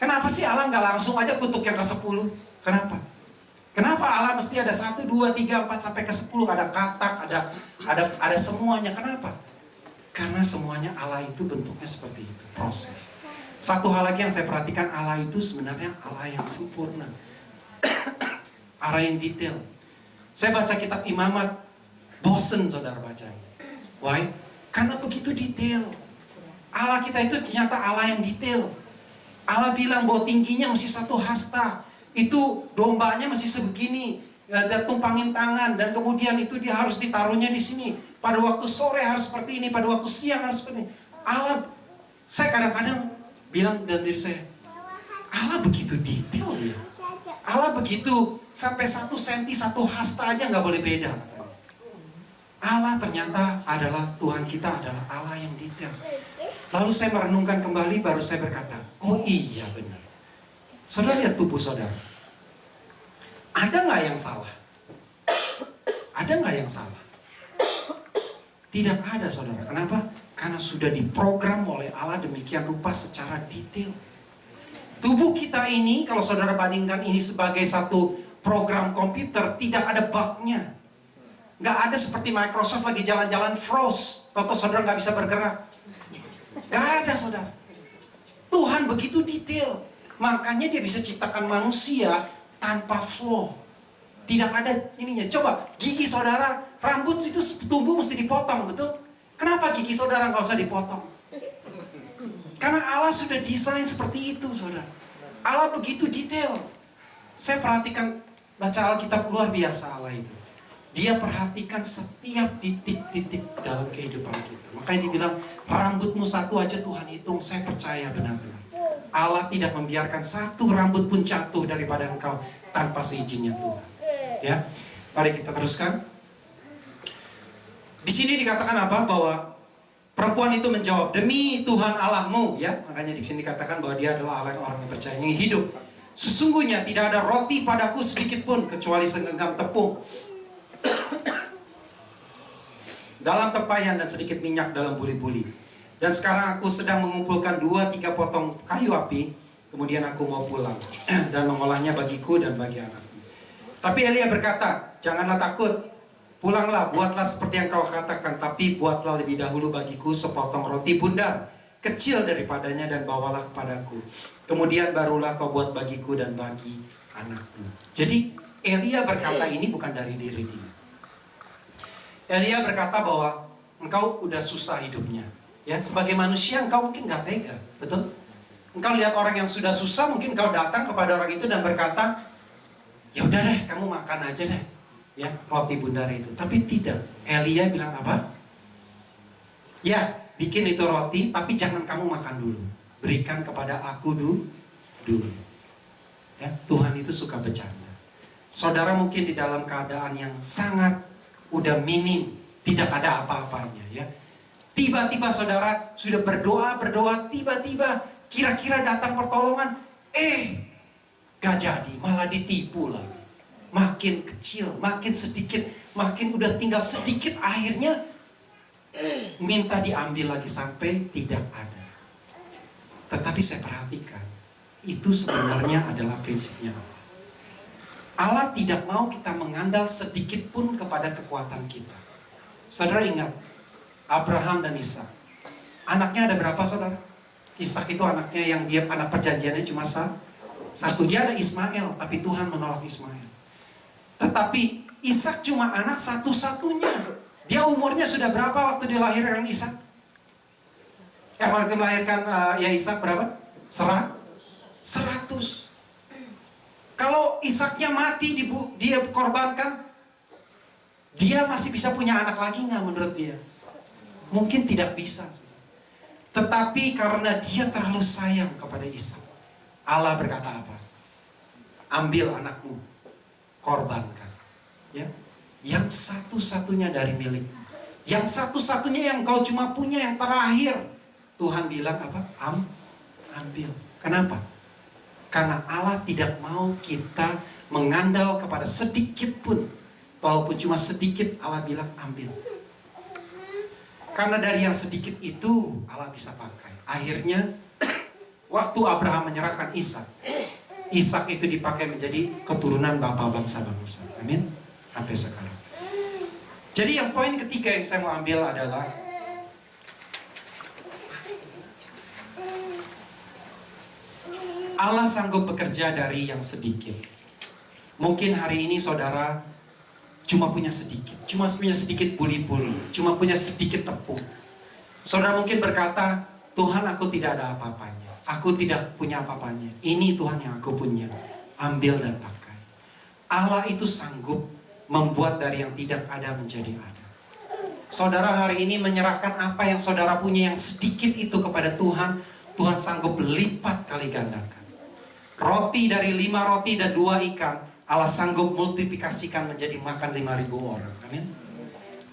Kenapa sih Allah nggak langsung aja kutuk yang ke-10? Kenapa? Kenapa Allah mesti ada 1, 2, 3, 4 sampai ke 10? Ada katak, ada semuanya. Kenapa? Karena semuanya Allah itu bentuknya seperti itu, proses. Satu hal lagi yang saya perhatikan, Allah itu sebenarnya Allah yang sempurna. Allah yang detail. Saya baca kitab Imamat, bosen saudara bacanya. Why? Karena begitu detail. Allah kita itu ternyata Allah yang detail. Allah bilang bahwa tingginya mesti 1 hasta. Itu dombanya mesti sebegini. Ada tumpangin tangan. Dan kemudian itu dia harus ditaruhnya di sini. Pada waktu sore harus seperti ini. Pada waktu siang harus seperti ini. Allah, saya kadang-kadang bilang dalam diri saya, Allah begitu detail ya. Allah begitu sampai 1 senti 1 hasta aja nggak boleh beda. Allah ternyata adalah Tuhan kita adalah Allah yang detail. Lalu saya merenungkan kembali, baru saya berkata, oh iya benar. Saudara lihat tubuh saudara. Ada nggak yang salah? Ada nggak yang salah? Tidak ada saudara. Kenapa? Karena sudah diprogram oleh Allah demikian rupa secara detail. Tubuh kita ini, kalau saudara bandingkan ini sebagai satu program komputer, tidak ada bugnya. Nggak ada seperti Microsoft lagi jalan-jalan froze, atau saudara nggak bisa bergerak. Nggak ada saudara. Tuhan begitu detail. Makanya dia bisa ciptakan manusia tanpa flaw. Tidak ada ininya. Coba, gigi saudara, rambut itu tumbuh mesti dipotong, betul? Kenapa gigi saudara nggak usah dipotong? Karena Allah sudah desain seperti itu, saudara. Allah begitu detail. Saya perhatikan, baca Alkitab, luar biasa Allah itu. Dia perhatikan setiap titik-titik dalam kehidupan kita. Makanya dibilang, rambutmu 1 aja Tuhan hitung. Saya percaya benar-benar. Allah tidak membiarkan 1 rambut pun jatuh daripada engkau tanpa seizinnya Tuhan. Ya, mari kita teruskan. Di sini dikatakan apa? Bahwa perempuan itu menjawab, demi Tuhan Allahmu, ya. Makanya di sini dikatakan bahwa dia adalah Allah yang orang yang percaya, yang hidup. Sesungguhnya tidak ada roti padaku sedikit pun kecuali segenggam tepung dalam tempayan dan sedikit minyak dalam buli-buli. Dan sekarang aku sedang mengumpulkan 2-3 potong kayu api, kemudian aku mau pulang dan mengolahnya bagiku dan bagi anakku. Tapi Elia berkata, janganlah takut, pulanglah, buatlah seperti yang kau katakan, tapi buatlah lebih dahulu bagiku sepotong roti bundar kecil daripadanya dan bawalah kepadaku. Kemudian barulah kau buat bagiku dan bagi anakku. Jadi Elia berkata ini bukan dari diri dia. Elia berkata bahwa engkau udah susah hidupnya. Ya, sebagai manusia engkau mungkin gak tega, betul? Engkau lihat orang yang sudah susah, mungkin engkau datang kepada orang itu dan berkata, ya udah deh, kamu makan aja deh, ya, roti bundar itu. Tapi tidak. Elia bilang apa? Ya, bikin itu roti, tapi jangan kamu makan dulu. Berikan kepada aku dulu. Ya, Tuhan itu suka bercanda. Saudara mungkin di dalam keadaan yang sangat udah minim, tidak ada apa-apanya, ya. Tiba-tiba saudara sudah berdoa, tiba-tiba kira-kira datang pertolongan. Gak jadi, malah ditipu lagi. Makin kecil, makin sedikit, makin udah tinggal sedikit, akhirnya minta diambil lagi sampai tidak ada. Tetapi saya perhatikan, itu sebenarnya adalah prinsipnya Allah. Allah tidak mau kita mengandal sedikit pun kepada kekuatan kita. Saudara ingat, Abraham dan Ishak. Anaknya ada berapa saudara? Ishak itu anaknya yang dia anak perjanjiannya cuma satu. Dia ada Ismail, tapi Tuhan menolak Ismail. Tetapi Ishak cuma anak satu-satunya. Dia umurnya sudah berapa waktu dilahirkan Ishak? Waktu melahirkan Ishak berapa? 100. Kalau Ishaknya mati, dia korbankan, dia masih bisa punya anak lagi nggak menurut dia? Mungkin tidak bisa. Tetapi karena dia terlalu sayang kepada Ishak, Allah berkata apa? Ambil anakmu, korbankan. Ya, yang satu-satunya dari milikmu, yang satu-satunya yang kau cuma punya, yang terakhir. Tuhan bilang apa? Ambil. Kenapa? Karena Allah tidak mau kita mengandal kepada sedikit pun. Walaupun cuma sedikit, Allah bilang ambil. Karena dari yang sedikit itu Allah bisa pakai. Akhirnya waktu Abraham menyerahkan Ishak, Ishak itu dipakai menjadi keturunan bapa bangsa-bangsa. Amin. Sampai sekarang. Jadi yang poin ketiga yang saya mau ambil adalah Allah sanggup bekerja dari yang sedikit. Mungkin hari ini saudara cuma punya sedikit buli-buli, cuma punya sedikit tepung. Saudara mungkin berkata, Tuhan, aku tidak ada apa-apanya, aku tidak punya apa-apanya. Ini Tuhan yang aku punya, ambil dan pakai. Allah itu sanggup membuat dari yang tidak ada menjadi ada. Saudara hari ini menyerahkan apa yang saudara punya yang sedikit itu kepada Tuhan, Tuhan sanggup lipat kali gandakan. Roti dari 5 roti dan 2 ikan, Allah sanggup multiplikasikan menjadi makan 5.000 orang. Amin.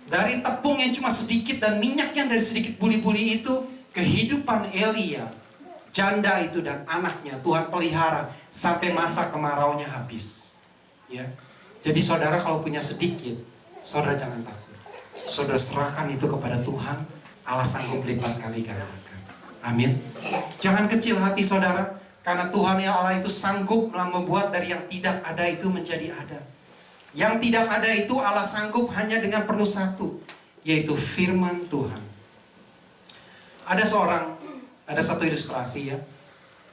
Dari tepung yang cuma sedikit dan minyak yang dari sedikit buli-buli itu, kehidupan Elia, janda itu dan anaknya Tuhan pelihara sampai masa kemaraunya habis. Ya. Jadi saudara kalau punya sedikit, saudara jangan takut. Saudara serahkan itu kepada Tuhan, Allah sanggup lipat kali gandakan. Amin. Jangan kecil hati saudara, karena Tuhan ya Allah itu sanggup membuat dari yang tidak ada itu menjadi ada. Yang tidak ada itu Allah sanggup hanya dengan perlu satu, yaitu firman Tuhan. Ada satu ilustrasi ya.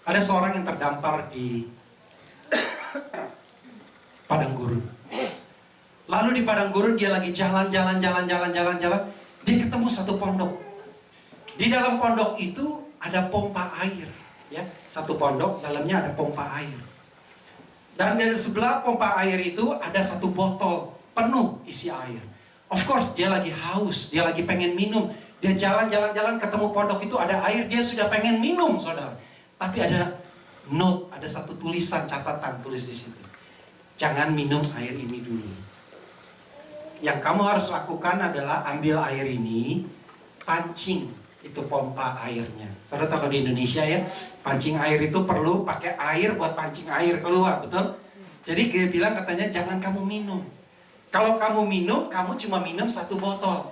Ada seorang yang terdampar di padang gurun. Lalu di padang gurun dia lagi jalan, dia ketemu satu pondok. Di dalam pondok itu ada pompa air. Ya, satu pondok dalamnya ada pompa air. Dan dari sebelah pompa air itu ada satu botol penuh isi air. Of course dia lagi haus, dia lagi pengen minum. Dia jalan ketemu pondok itu ada air, dia sudah pengen minum saudara. Tapi ada note, ada satu tulisan catatan tulis di situ. Jangan minum air ini dulu. Yang kamu harus lakukan adalah ambil air ini, pancing itu pompa airnya. Saudara tahu di Indonesia ya, pancing air itu perlu pakai air buat pancing air keluar, betul? Jadi dia bilang katanya jangan kamu minum. Kalau kamu minum, kamu cuma minum satu botol.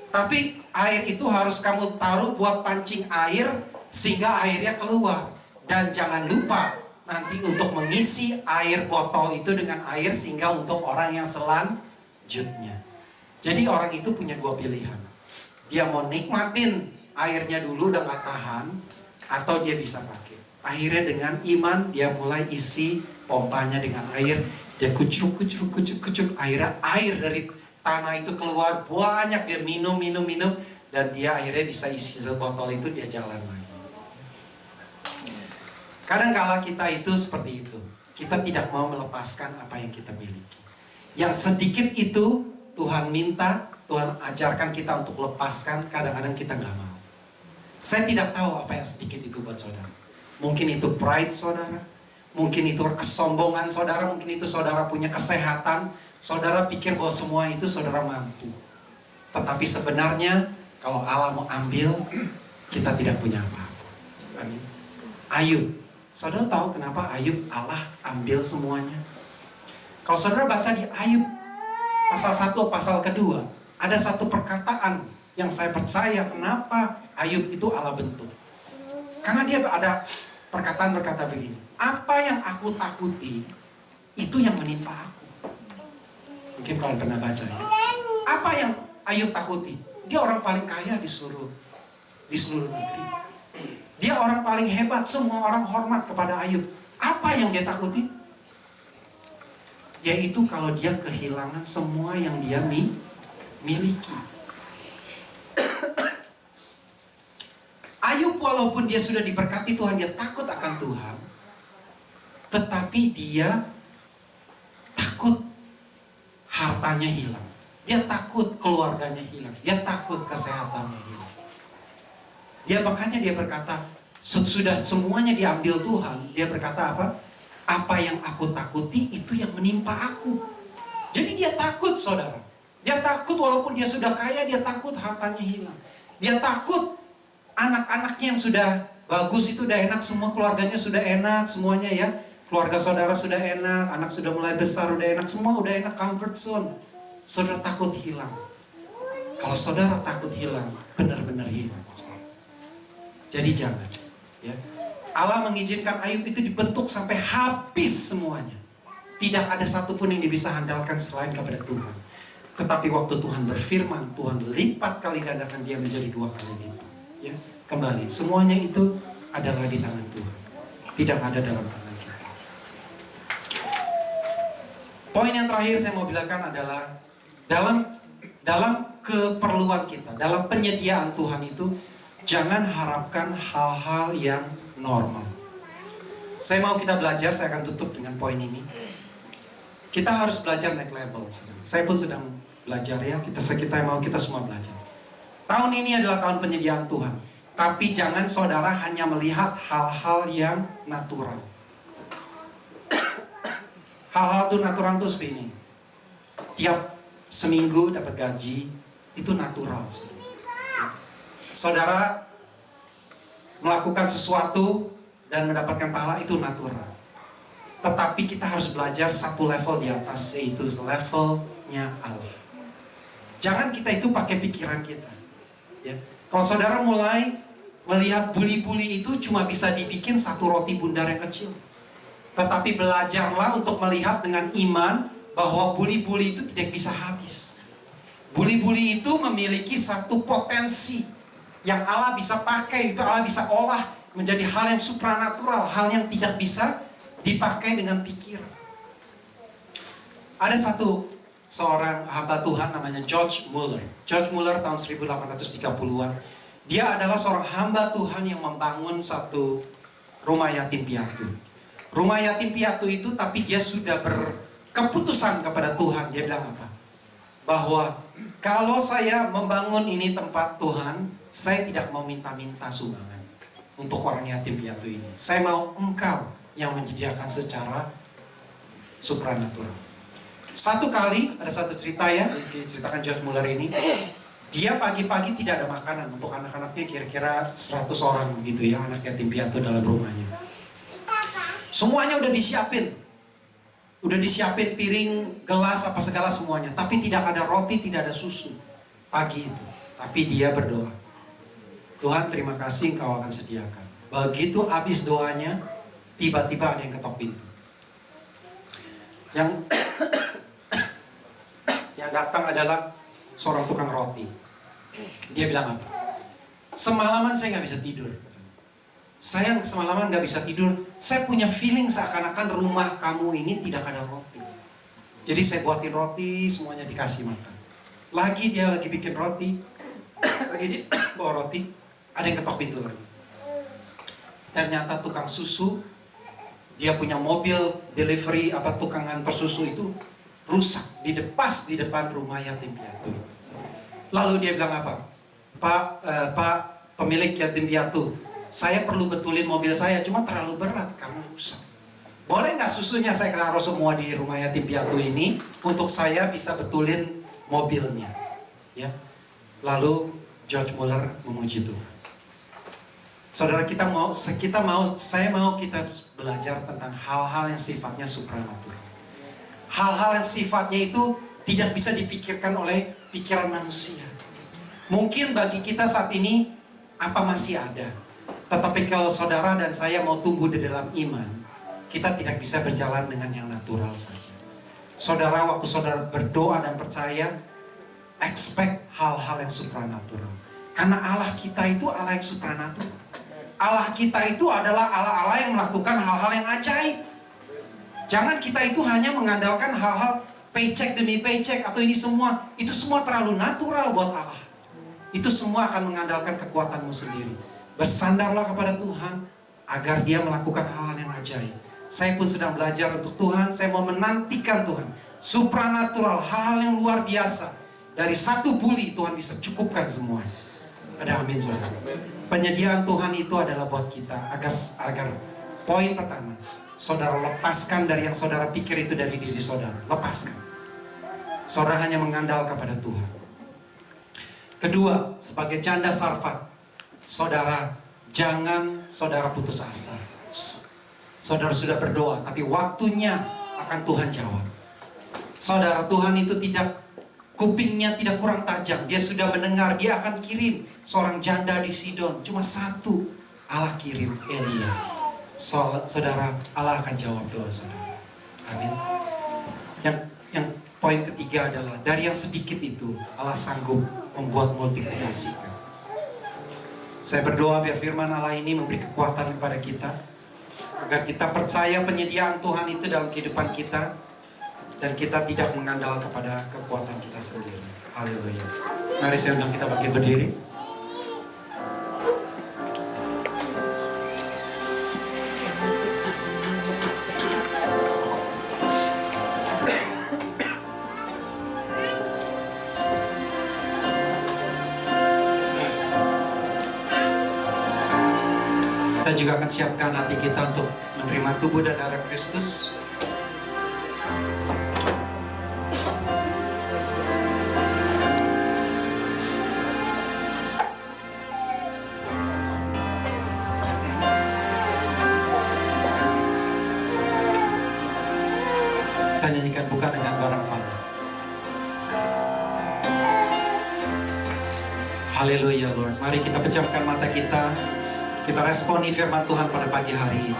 Tapi air itu harus kamu taruh buat pancing air sehingga airnya keluar. Dan jangan lupa nanti untuk mengisi air botol itu dengan air sehingga untuk orang yang selanjutnya. Jadi orang itu punya 2 pilihan. Dia mau nikmatin airnya dulu dan gak tahan, atau dia bisa pakai. Akhirnya dengan iman dia mulai isi pompanya dengan air. Dia kucuk, akhirnya air dari tanah itu keluar banyak. Dia minum, dan dia akhirnya bisa isi botol itu, dia jalan lagi. Kadang-kala kita itu seperti itu. Kita tidak mau melepaskan apa yang kita miliki. Yang sedikit itu Tuhan minta, Tuhan ajarkan kita untuk lepaskan, kadang-kadang kita nggak mau. Saya tidak tahu apa yang sedikit itu buat saudara. Mungkin itu pride saudara, mungkin itu kesombongan saudara, mungkin itu saudara punya kesehatan, saudara pikir bahwa semua itu saudara mampu. Tetapi sebenarnya Kalau Allah mau ambil, kita tidak punya apa-apa. Amin. Ayub, saudara tahu kenapa Ayub Allah ambil semuanya? Kalau saudara baca di Ayub pasal 1, pasal kedua, ada satu perkataan yang saya percaya kenapa Ayub itu Allah bentuk. Karena dia ada perkataan berkata begini, apa yang aku takuti, itu yang menimpa aku. Mungkin kalian pernah baca ya. Apa yang Ayub takuti? Dia orang paling kaya di seluruh negeri. Dia orang paling hebat, semua orang hormat kepada Ayub. Apa yang dia takuti? Yaitu kalau dia kehilangan semua yang dia miliki. Ayub walaupun dia sudah diberkati Tuhan, dia takut akan Tuhan, tetapi dia takut hartanya hilang. Dia takut keluarganya hilang. Dia takut kesehatannya hilang. Makanya dia berkata, sudah semuanya diambil Tuhan. Dia berkata apa? Apa yang aku takuti itu yang menimpa aku. Jadi dia takut, saudara. Dia takut walaupun dia sudah kaya, dia takut hartanya hilang. Dia takut anak-anaknya yang sudah bagus itu udah enak, semua keluarganya sudah enak, semuanya ya. Keluarga saudara sudah enak, anak sudah mulai besar, udah enak, semua udah enak, comfort zone. Saudara takut hilang. Kalau saudara takut hilang, benar-benar hilang. Jadi jangan. Ya. Allah mengizinkan Ayub itu dibentuk sampai habis semuanya. Tidak ada satupun yang dia bisa handalkan selain kepada Tuhan. Tetapi waktu Tuhan berfirman, Tuhan lipat kali gandakan dia menjadi 2 kali lipat. Ya, kembali, semuanya itu adalah di tangan Tuhan. Tidak ada dalam tangan kita. Poin yang terakhir saya mau bilangkan adalah dalam keperluan kita, dalam penyediaan Tuhan itu, jangan harapkan hal-hal yang normal. Saya mau kita belajar, saya akan tutup dengan poin ini. Kita harus belajar next level. Saya pun sedang belajar ya, kita semua belajar. Tahun ini adalah tahun penyediaan Tuhan. Tapi jangan saudara hanya melihat hal-hal yang natural. Hal-hal itu natural itu seperti ini. Tiap seminggu dapat gaji, itu natural. Saudara melakukan sesuatu dan mendapatkan pahala, itu natural. Tetapi kita harus belajar satu level di atas, yaitu levelnya Allah. Jangan kita itu pakai pikiran kita. Ya. Kalau saudara mulai melihat buli-buli itu cuma bisa dibikin 1 roti bundar yang kecil. Tetapi belajarlah untuk melihat dengan iman bahwa buli-buli itu tidak bisa habis. Buli-buli itu memiliki satu potensi yang Allah bisa pakai, Allah bisa olah menjadi hal yang supranatural, hal yang tidak bisa dipakai dengan pikiran. Ada seorang hamba Tuhan namanya George Muller. George Muller tahun 1830-an. Dia adalah seorang hamba Tuhan yang membangun satu rumah yatim piatu. Rumah yatim piatu itu, tapi dia sudah berkeputusan kepada Tuhan. Dia bilang apa? Bahwa kalau saya membangun ini tempat Tuhan, saya tidak mau minta-minta sumbangan untuk orang yatim piatu ini. Saya mau Engkau yang menyediakan secara supranatural. Satu kali, ada satu cerita ya, diceritakan George Muller ini. Dia pagi-pagi tidak ada makanan untuk anak-anaknya, kira-kira 100 orang begitu ya, anak yatim piatu dalam rumahnya. Semuanya udah disiapin. Udah disiapin piring, gelas, apa segala semuanya. Tapi tidak ada roti, tidak ada susu pagi itu. Tapi dia berdoa, Tuhan terima kasih Engkau akan sediakan. Begitu habis doanya, tiba-tiba ada yang ketok pintu. Yang datang adalah seorang tukang roti. Dia bilang apa? Semalaman saya nggak bisa tidur. Saya semalaman nggak bisa tidur. Saya punya feeling seakan-akan rumah kamu ini tidak ada roti. Jadi saya buatin roti, semuanya dikasih makan. Dia lagi bikin roti, lagi dia bawa roti, ada yang ketok pintu lagi. Ternyata tukang susu, dia punya mobil delivery tukang antar susu itu rusak di depan rumah yatim piatu. Lalu dia bilang apa? Pak pemilik yatim piatu, saya perlu betulin mobil saya, cuma terlalu berat, kamu rusak. Boleh nggak susunya saya taruh semua di rumah yatim piatu ini untuk saya bisa betulin mobilnya? Ya. Lalu George Muller memuji Tuhan. Saudara, saya mau kita belajar tentang hal-hal yang sifatnya supranatural. Hal-hal yang sifatnya itu tidak bisa dipikirkan oleh pikiran manusia. Mungkin bagi kita saat ini, apa masih ada? Tetapi kalau saudara dan saya mau tumbuh di dalam iman, kita tidak bisa berjalan dengan yang natural saja. Saudara, waktu saudara berdoa dan percaya, expect hal-hal yang supranatural. Karena Allah kita itu Allah yang supranatural. Allah kita itu adalah Allah-Allah yang melakukan hal-hal yang ajaib. Jangan kita itu hanya mengandalkan hal-hal paycheck demi paycheck atau ini semua. Itu semua terlalu natural buat Allah. Itu semua akan mengandalkan kekuatanmu sendiri. Bersandarlah kepada Tuhan agar Dia melakukan hal-hal yang ajaib. Saya pun sedang belajar untuk Tuhan. Saya mau menantikan Tuhan. Supranatural, hal-hal yang luar biasa. Dari satu buli Tuhan bisa cukupkan semua. Ada amin, saudara. Penyediaan Tuhan itu adalah buat kita agar poin pertama, saudara lepaskan dari yang saudara pikir itu dari diri saudara. Lepaskan. Saudara hanya mengandalkan kepada Tuhan. Kedua, sebagai janda Sarfat, saudara jangan saudara putus asa. Saudara sudah berdoa, tapi waktunya akan Tuhan jawab. Saudara, Tuhan itu kupingnya tidak kurang tajam. Dia sudah mendengar, Dia akan kirim seorang janda di Sidon. Cuma satu, Allah kirim Elia. Saudara, Allah akan jawab doa saudara. Amin. Yang poin ketiga adalah dari yang sedikit itu Allah sanggup membuat multiplikasi. Saya berdoa biar firman Allah ini memberi kekuatan kepada kita, agar kita percaya penyediaan Tuhan itu dalam kehidupan kita, dan kita tidak mengandalkan kepada kekuatan kita sendiri. Haleluya. Mari saya undang kita bangkit berdiri. Kita juga akan siapkan hati kita untuk menerima tubuh dan darah Kristus. Kita nyanyikan bukan dengan barang fana. Haleluya Lord. Mari kita pejamkan mata kita. Kita responi firman Tuhan pada pagi hari ini.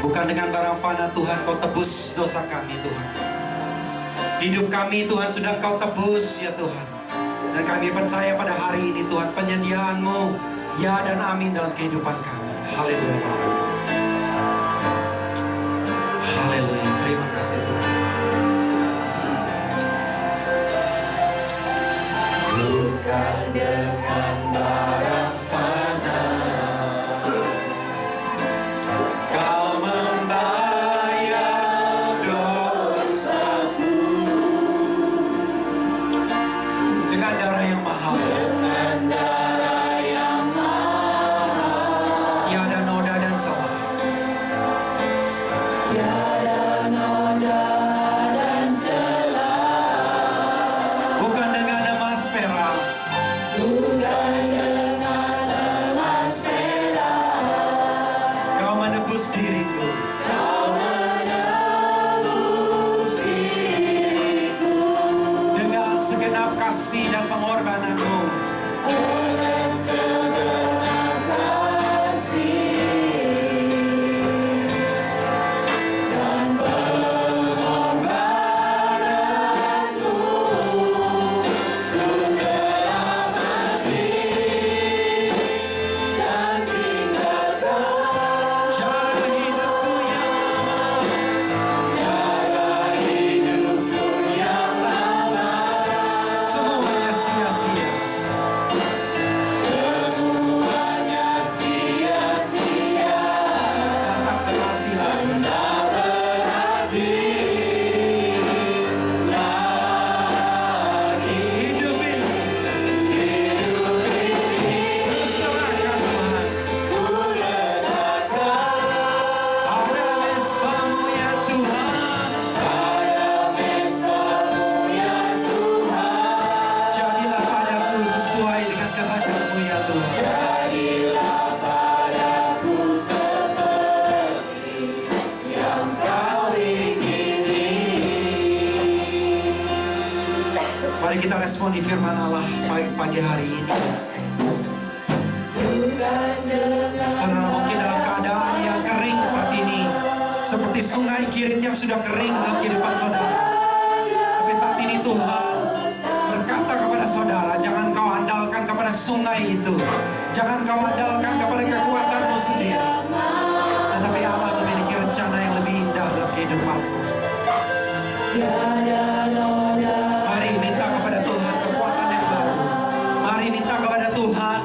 Bukan dengan barang fana Tuhan Kau tebus dosa kami Tuhan. Hidup kami Tuhan sudah Kau tebus ya Tuhan. Dan kami percaya pada hari ini Tuhan penyediaan-Mu ya dan amin dalam kehidupan kami. Haleluya. Haleluya. Terima kasih Tuhan. Bukan dengan barang fana Kau membayar dosaku, dengan darah yang mahal. Dengan darah yang mahal, tiada noda dan celah. Tiada noda dan celah. Bukan dengan emas perak. Bukan dengan emas perak. Kau menebus diriku. Kau menebus diriku. Dengan segenap kasih dan pengorbanan-Mu. Dengan segenap kasih dan pengorbanan-Mu. Ku telah mati dan tinggalkan cara hidupku yang lama. Cara hidupku yang lama semuanya sia-sia. responi firman Allah pagi hari ini. Saudara mungkin dalam keadaan yang kering saat ini, seperti sungai Kirit yang sudah kering dalam kehidupan saudara. Tapi saat ini Tuhan berkata kepada saudara, jangan kau andalkan kepada sungai itu, jangan kau andalkan kepada kekuatanmu sendiri, tetapi Allah memiliki rencana yang lebih indah dalam kehidupanmu. Mari minta kepada Tuhan kekuatan yang baru. Mari minta kepada Tuhan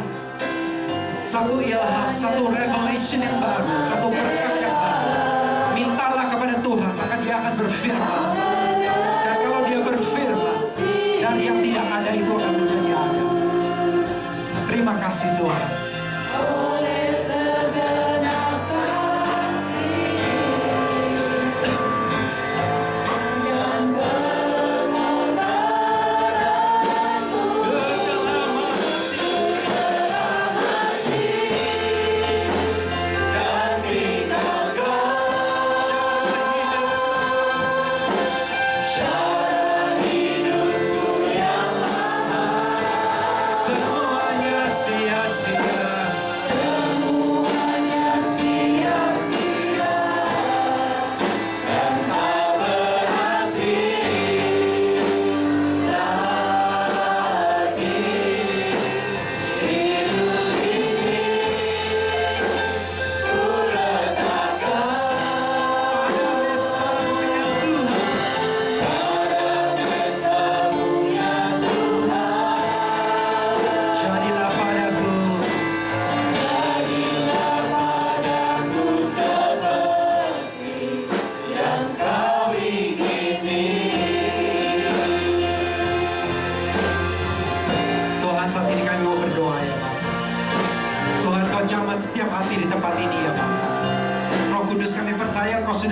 satu ilham, satu revelation yang baru, satu berkat yang baru. Mintalah kepada Tuhan, maka Dia akan berfirman. Dan kalau Dia berfirman, dari yang tidak ada itu akan menjadi ada. Terima kasih Tuhan.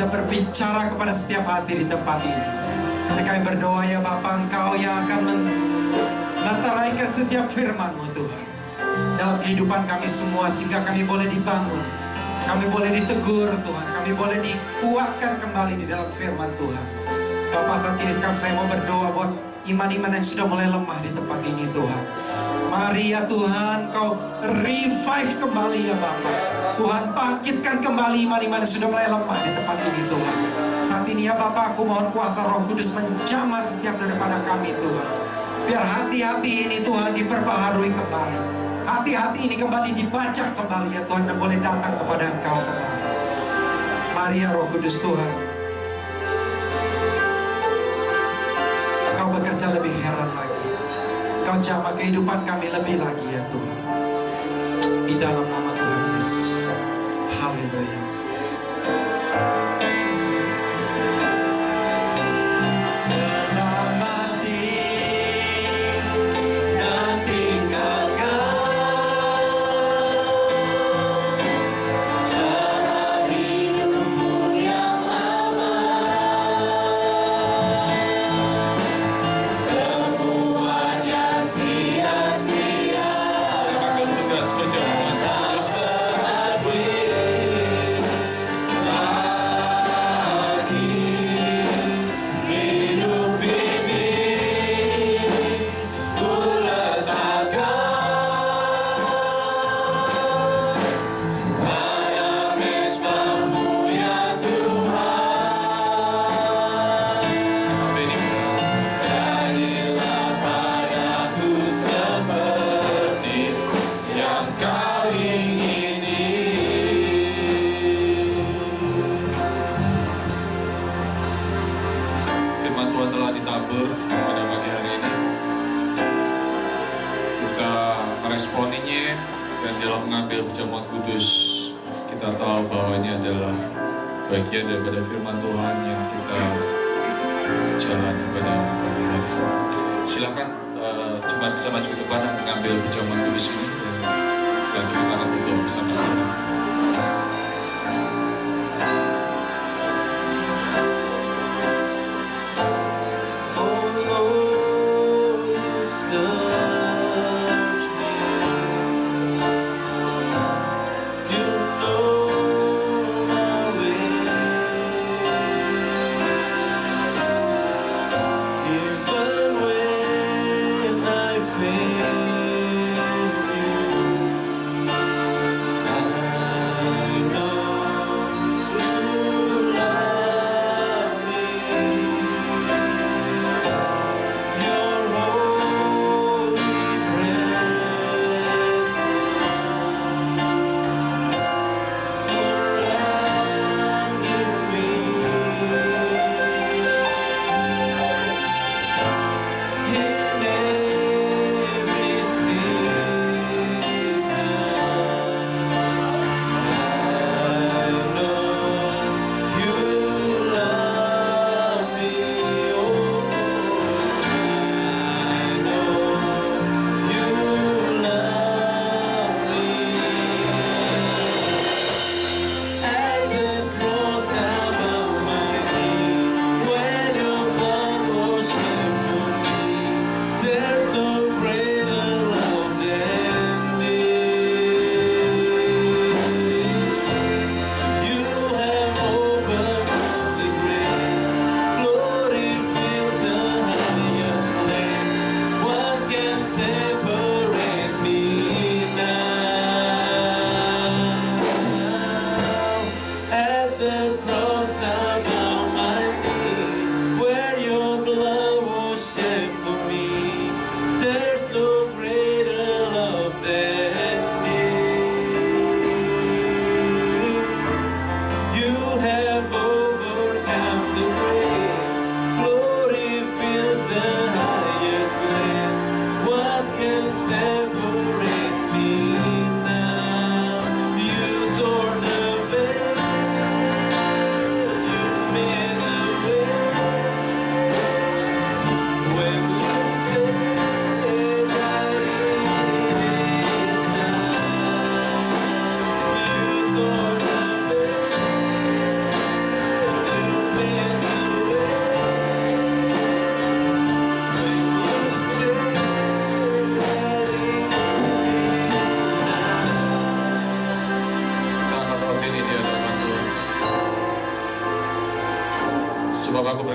Berbicara kepada setiap hati di tempat ini. Kami berdoa ya Bapa, Engkau yang akan menerankan setiap firman-Mu Tuhan dalam kehidupan kami semua, sehingga kami boleh dibangun, kami boleh ditegur Tuhan, kami boleh dikuatkan kembali di dalam firman Tuhan. Bapak, saat ini saya mau berdoa buat iman-iman yang sudah mulai lemah di tempat ini Tuhan. Mari ya Tuhan, Kau revive kembali ya Bapak. Tuhan, bangkitkan kembali iman-iman yang sudah mulai lemah di tempat ini Tuhan. Saat ini ya Bapak, aku mohon kuasa Roh Kudus menjamah setiap daripada kami Tuhan. Biar hati-hati ini Tuhan diperbaharui kembali. Hati-hati ini kembali dibaca kembali ya Tuhan, dan boleh datang kepada Engkau kembali. Mari ya Roh Kudus Tuhan, Kau bekerja lebih heran lagi. Kau jamah kehidupan kami lebih lagi ya Tuhan. Di dalam nama Tuhan Yesus. Haleluya. Bagian daripada firman Tuhan yang kita jalani pada pagi hari. Silakan jemaat bisa maju ke depan dan mengambil bijaman tulis ini, dan selanjutnya kita akan berdoa bersama-sama.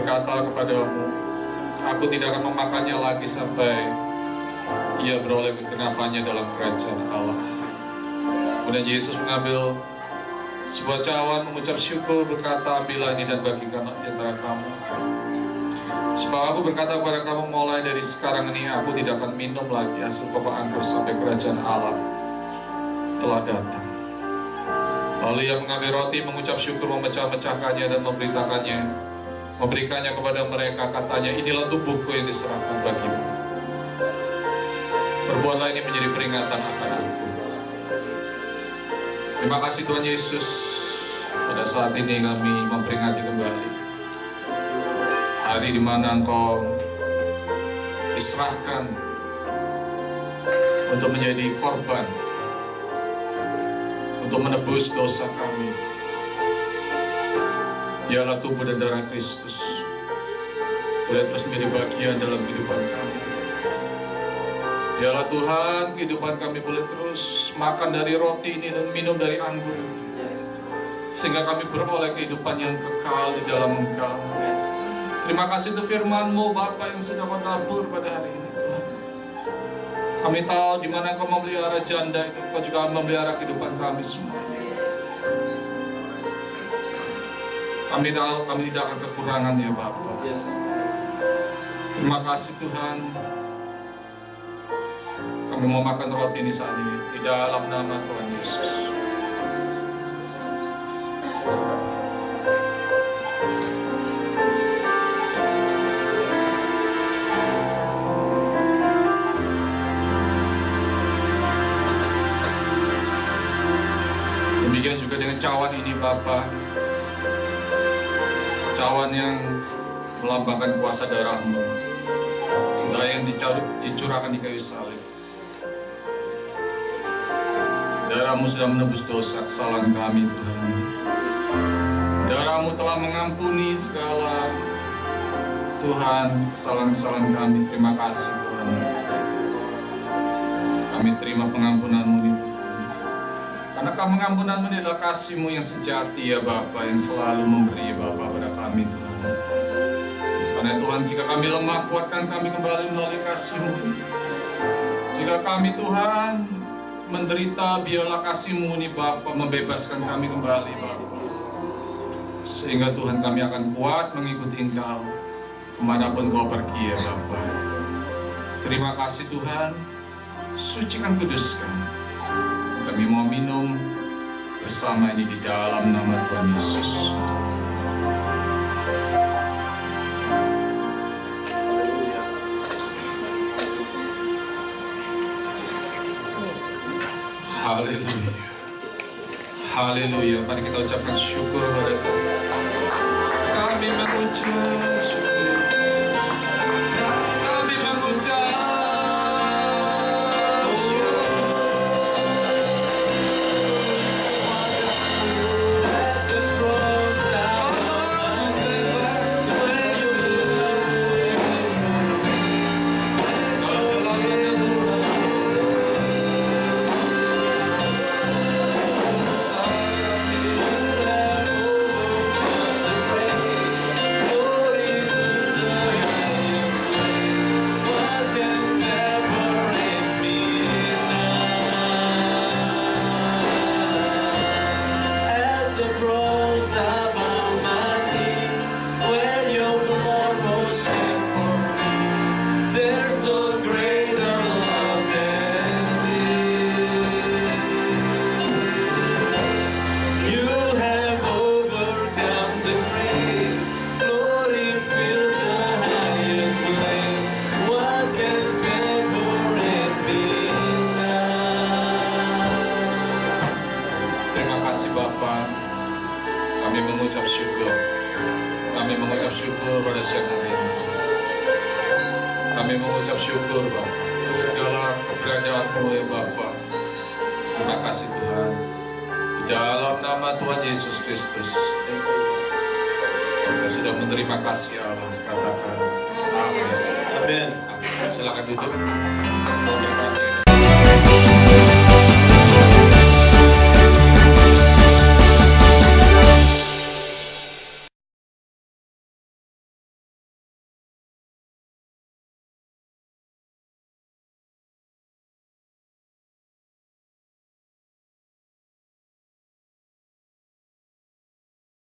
berkata kepadamu, aku tidak akan memakannya lagi sampai ia beroleh kegenapannya dalam kerajaan Allah. Kemudian Yesus mengambil sebuah cawan, mengucap syukur, berkata, ambillah ini dan bagikanlah di antara kamu. Sebab aku berkata kepada kamu, mulai dari sekarang ini aku tidak akan minum lagi hasil pokok anggur sampai kerajaan Allah telah datang. Lalu ia mengambil roti, mengucap syukur, memecah-mecahkannya dan memberikannya kepada mereka. Katanya, inilah tubuhku yang diserahkan bagimu. Perbuatlah ini menjadi peringatan akan aku. Terima kasih Tuhan Yesus. Pada saat ini kami memperingati kembali hari di mana Engkau diserahkan untuk menjadi korban, untuk menebus dosa kami. Ialah tubuh dan darah Kristus boleh terus menjadi bagian dalam kehidupan kami. Biarlah Tuhan, kehidupan kami boleh terus makan dari roti ini dan minum dari anggur, sehingga kami beroleh kehidupan yang kekal di dalam Engkau. Terima kasih untuk firman-Mu Bapa yang sudah Kau tabur pada hari ini Tuhan. Kami tahu di mana Kau memelihara janda itu, Kau juga memelihara kehidupan kami semua. Kami tahu kami tidak akan kekurangan ya Bapa. Terima kasih Tuhan. Kami mau makan roti ini saat ini di dalam nama Tuhan Yesus. Demikian juga dengan cawan ini Bapa. Cawan yang melambangkan kuasa darah-Mu, darah yang dicurahkan di kayu salib. Darah-Mu sudah menebus dosa kesalahan kami Tuhan. Darah-Mu telah mengampuni segala Tuhan kesalahan-kesalahan kami. Terima kasih Tuhan. Kami terima pengampunan-Mu ini Tuhan. Karena pengampunan-Mu adalah kasih-Mu yang sejati ya Bapa, yang selalu memberi Bapa pada kami Tuhan. Karena Tuhan, jika kami lemah, kuatkan kami kembali melalui kasih-Mu. Jika kami Tuhan menderita, biarlah kasih-Mu ini Bapa membebaskan kami kembali Bapa, sehingga Tuhan kami akan kuat mengikuti Engkau kemanapun Kau pergi ya Bapa. Terima kasih Tuhan. Sucikan, kuduskan. Kami mau minum bersama ini di dalam nama Tuhan Yesus. Haleluya. Haleluya. Mari kita ucapkan syukur kepada Tuhan. Kami mengucap syukur. Kami mengucap syukur. Kami mengucap syukur pada siang hari ini. Kami mengucap syukur Bapa atas segala keberadaan-Mu ya Bapa. Terima kasih Tuhan. Di dalam nama Tuhan Yesus Kristus, kita sudah menerima kasih Allah. Katakan amin. Amin. Silakan duduk.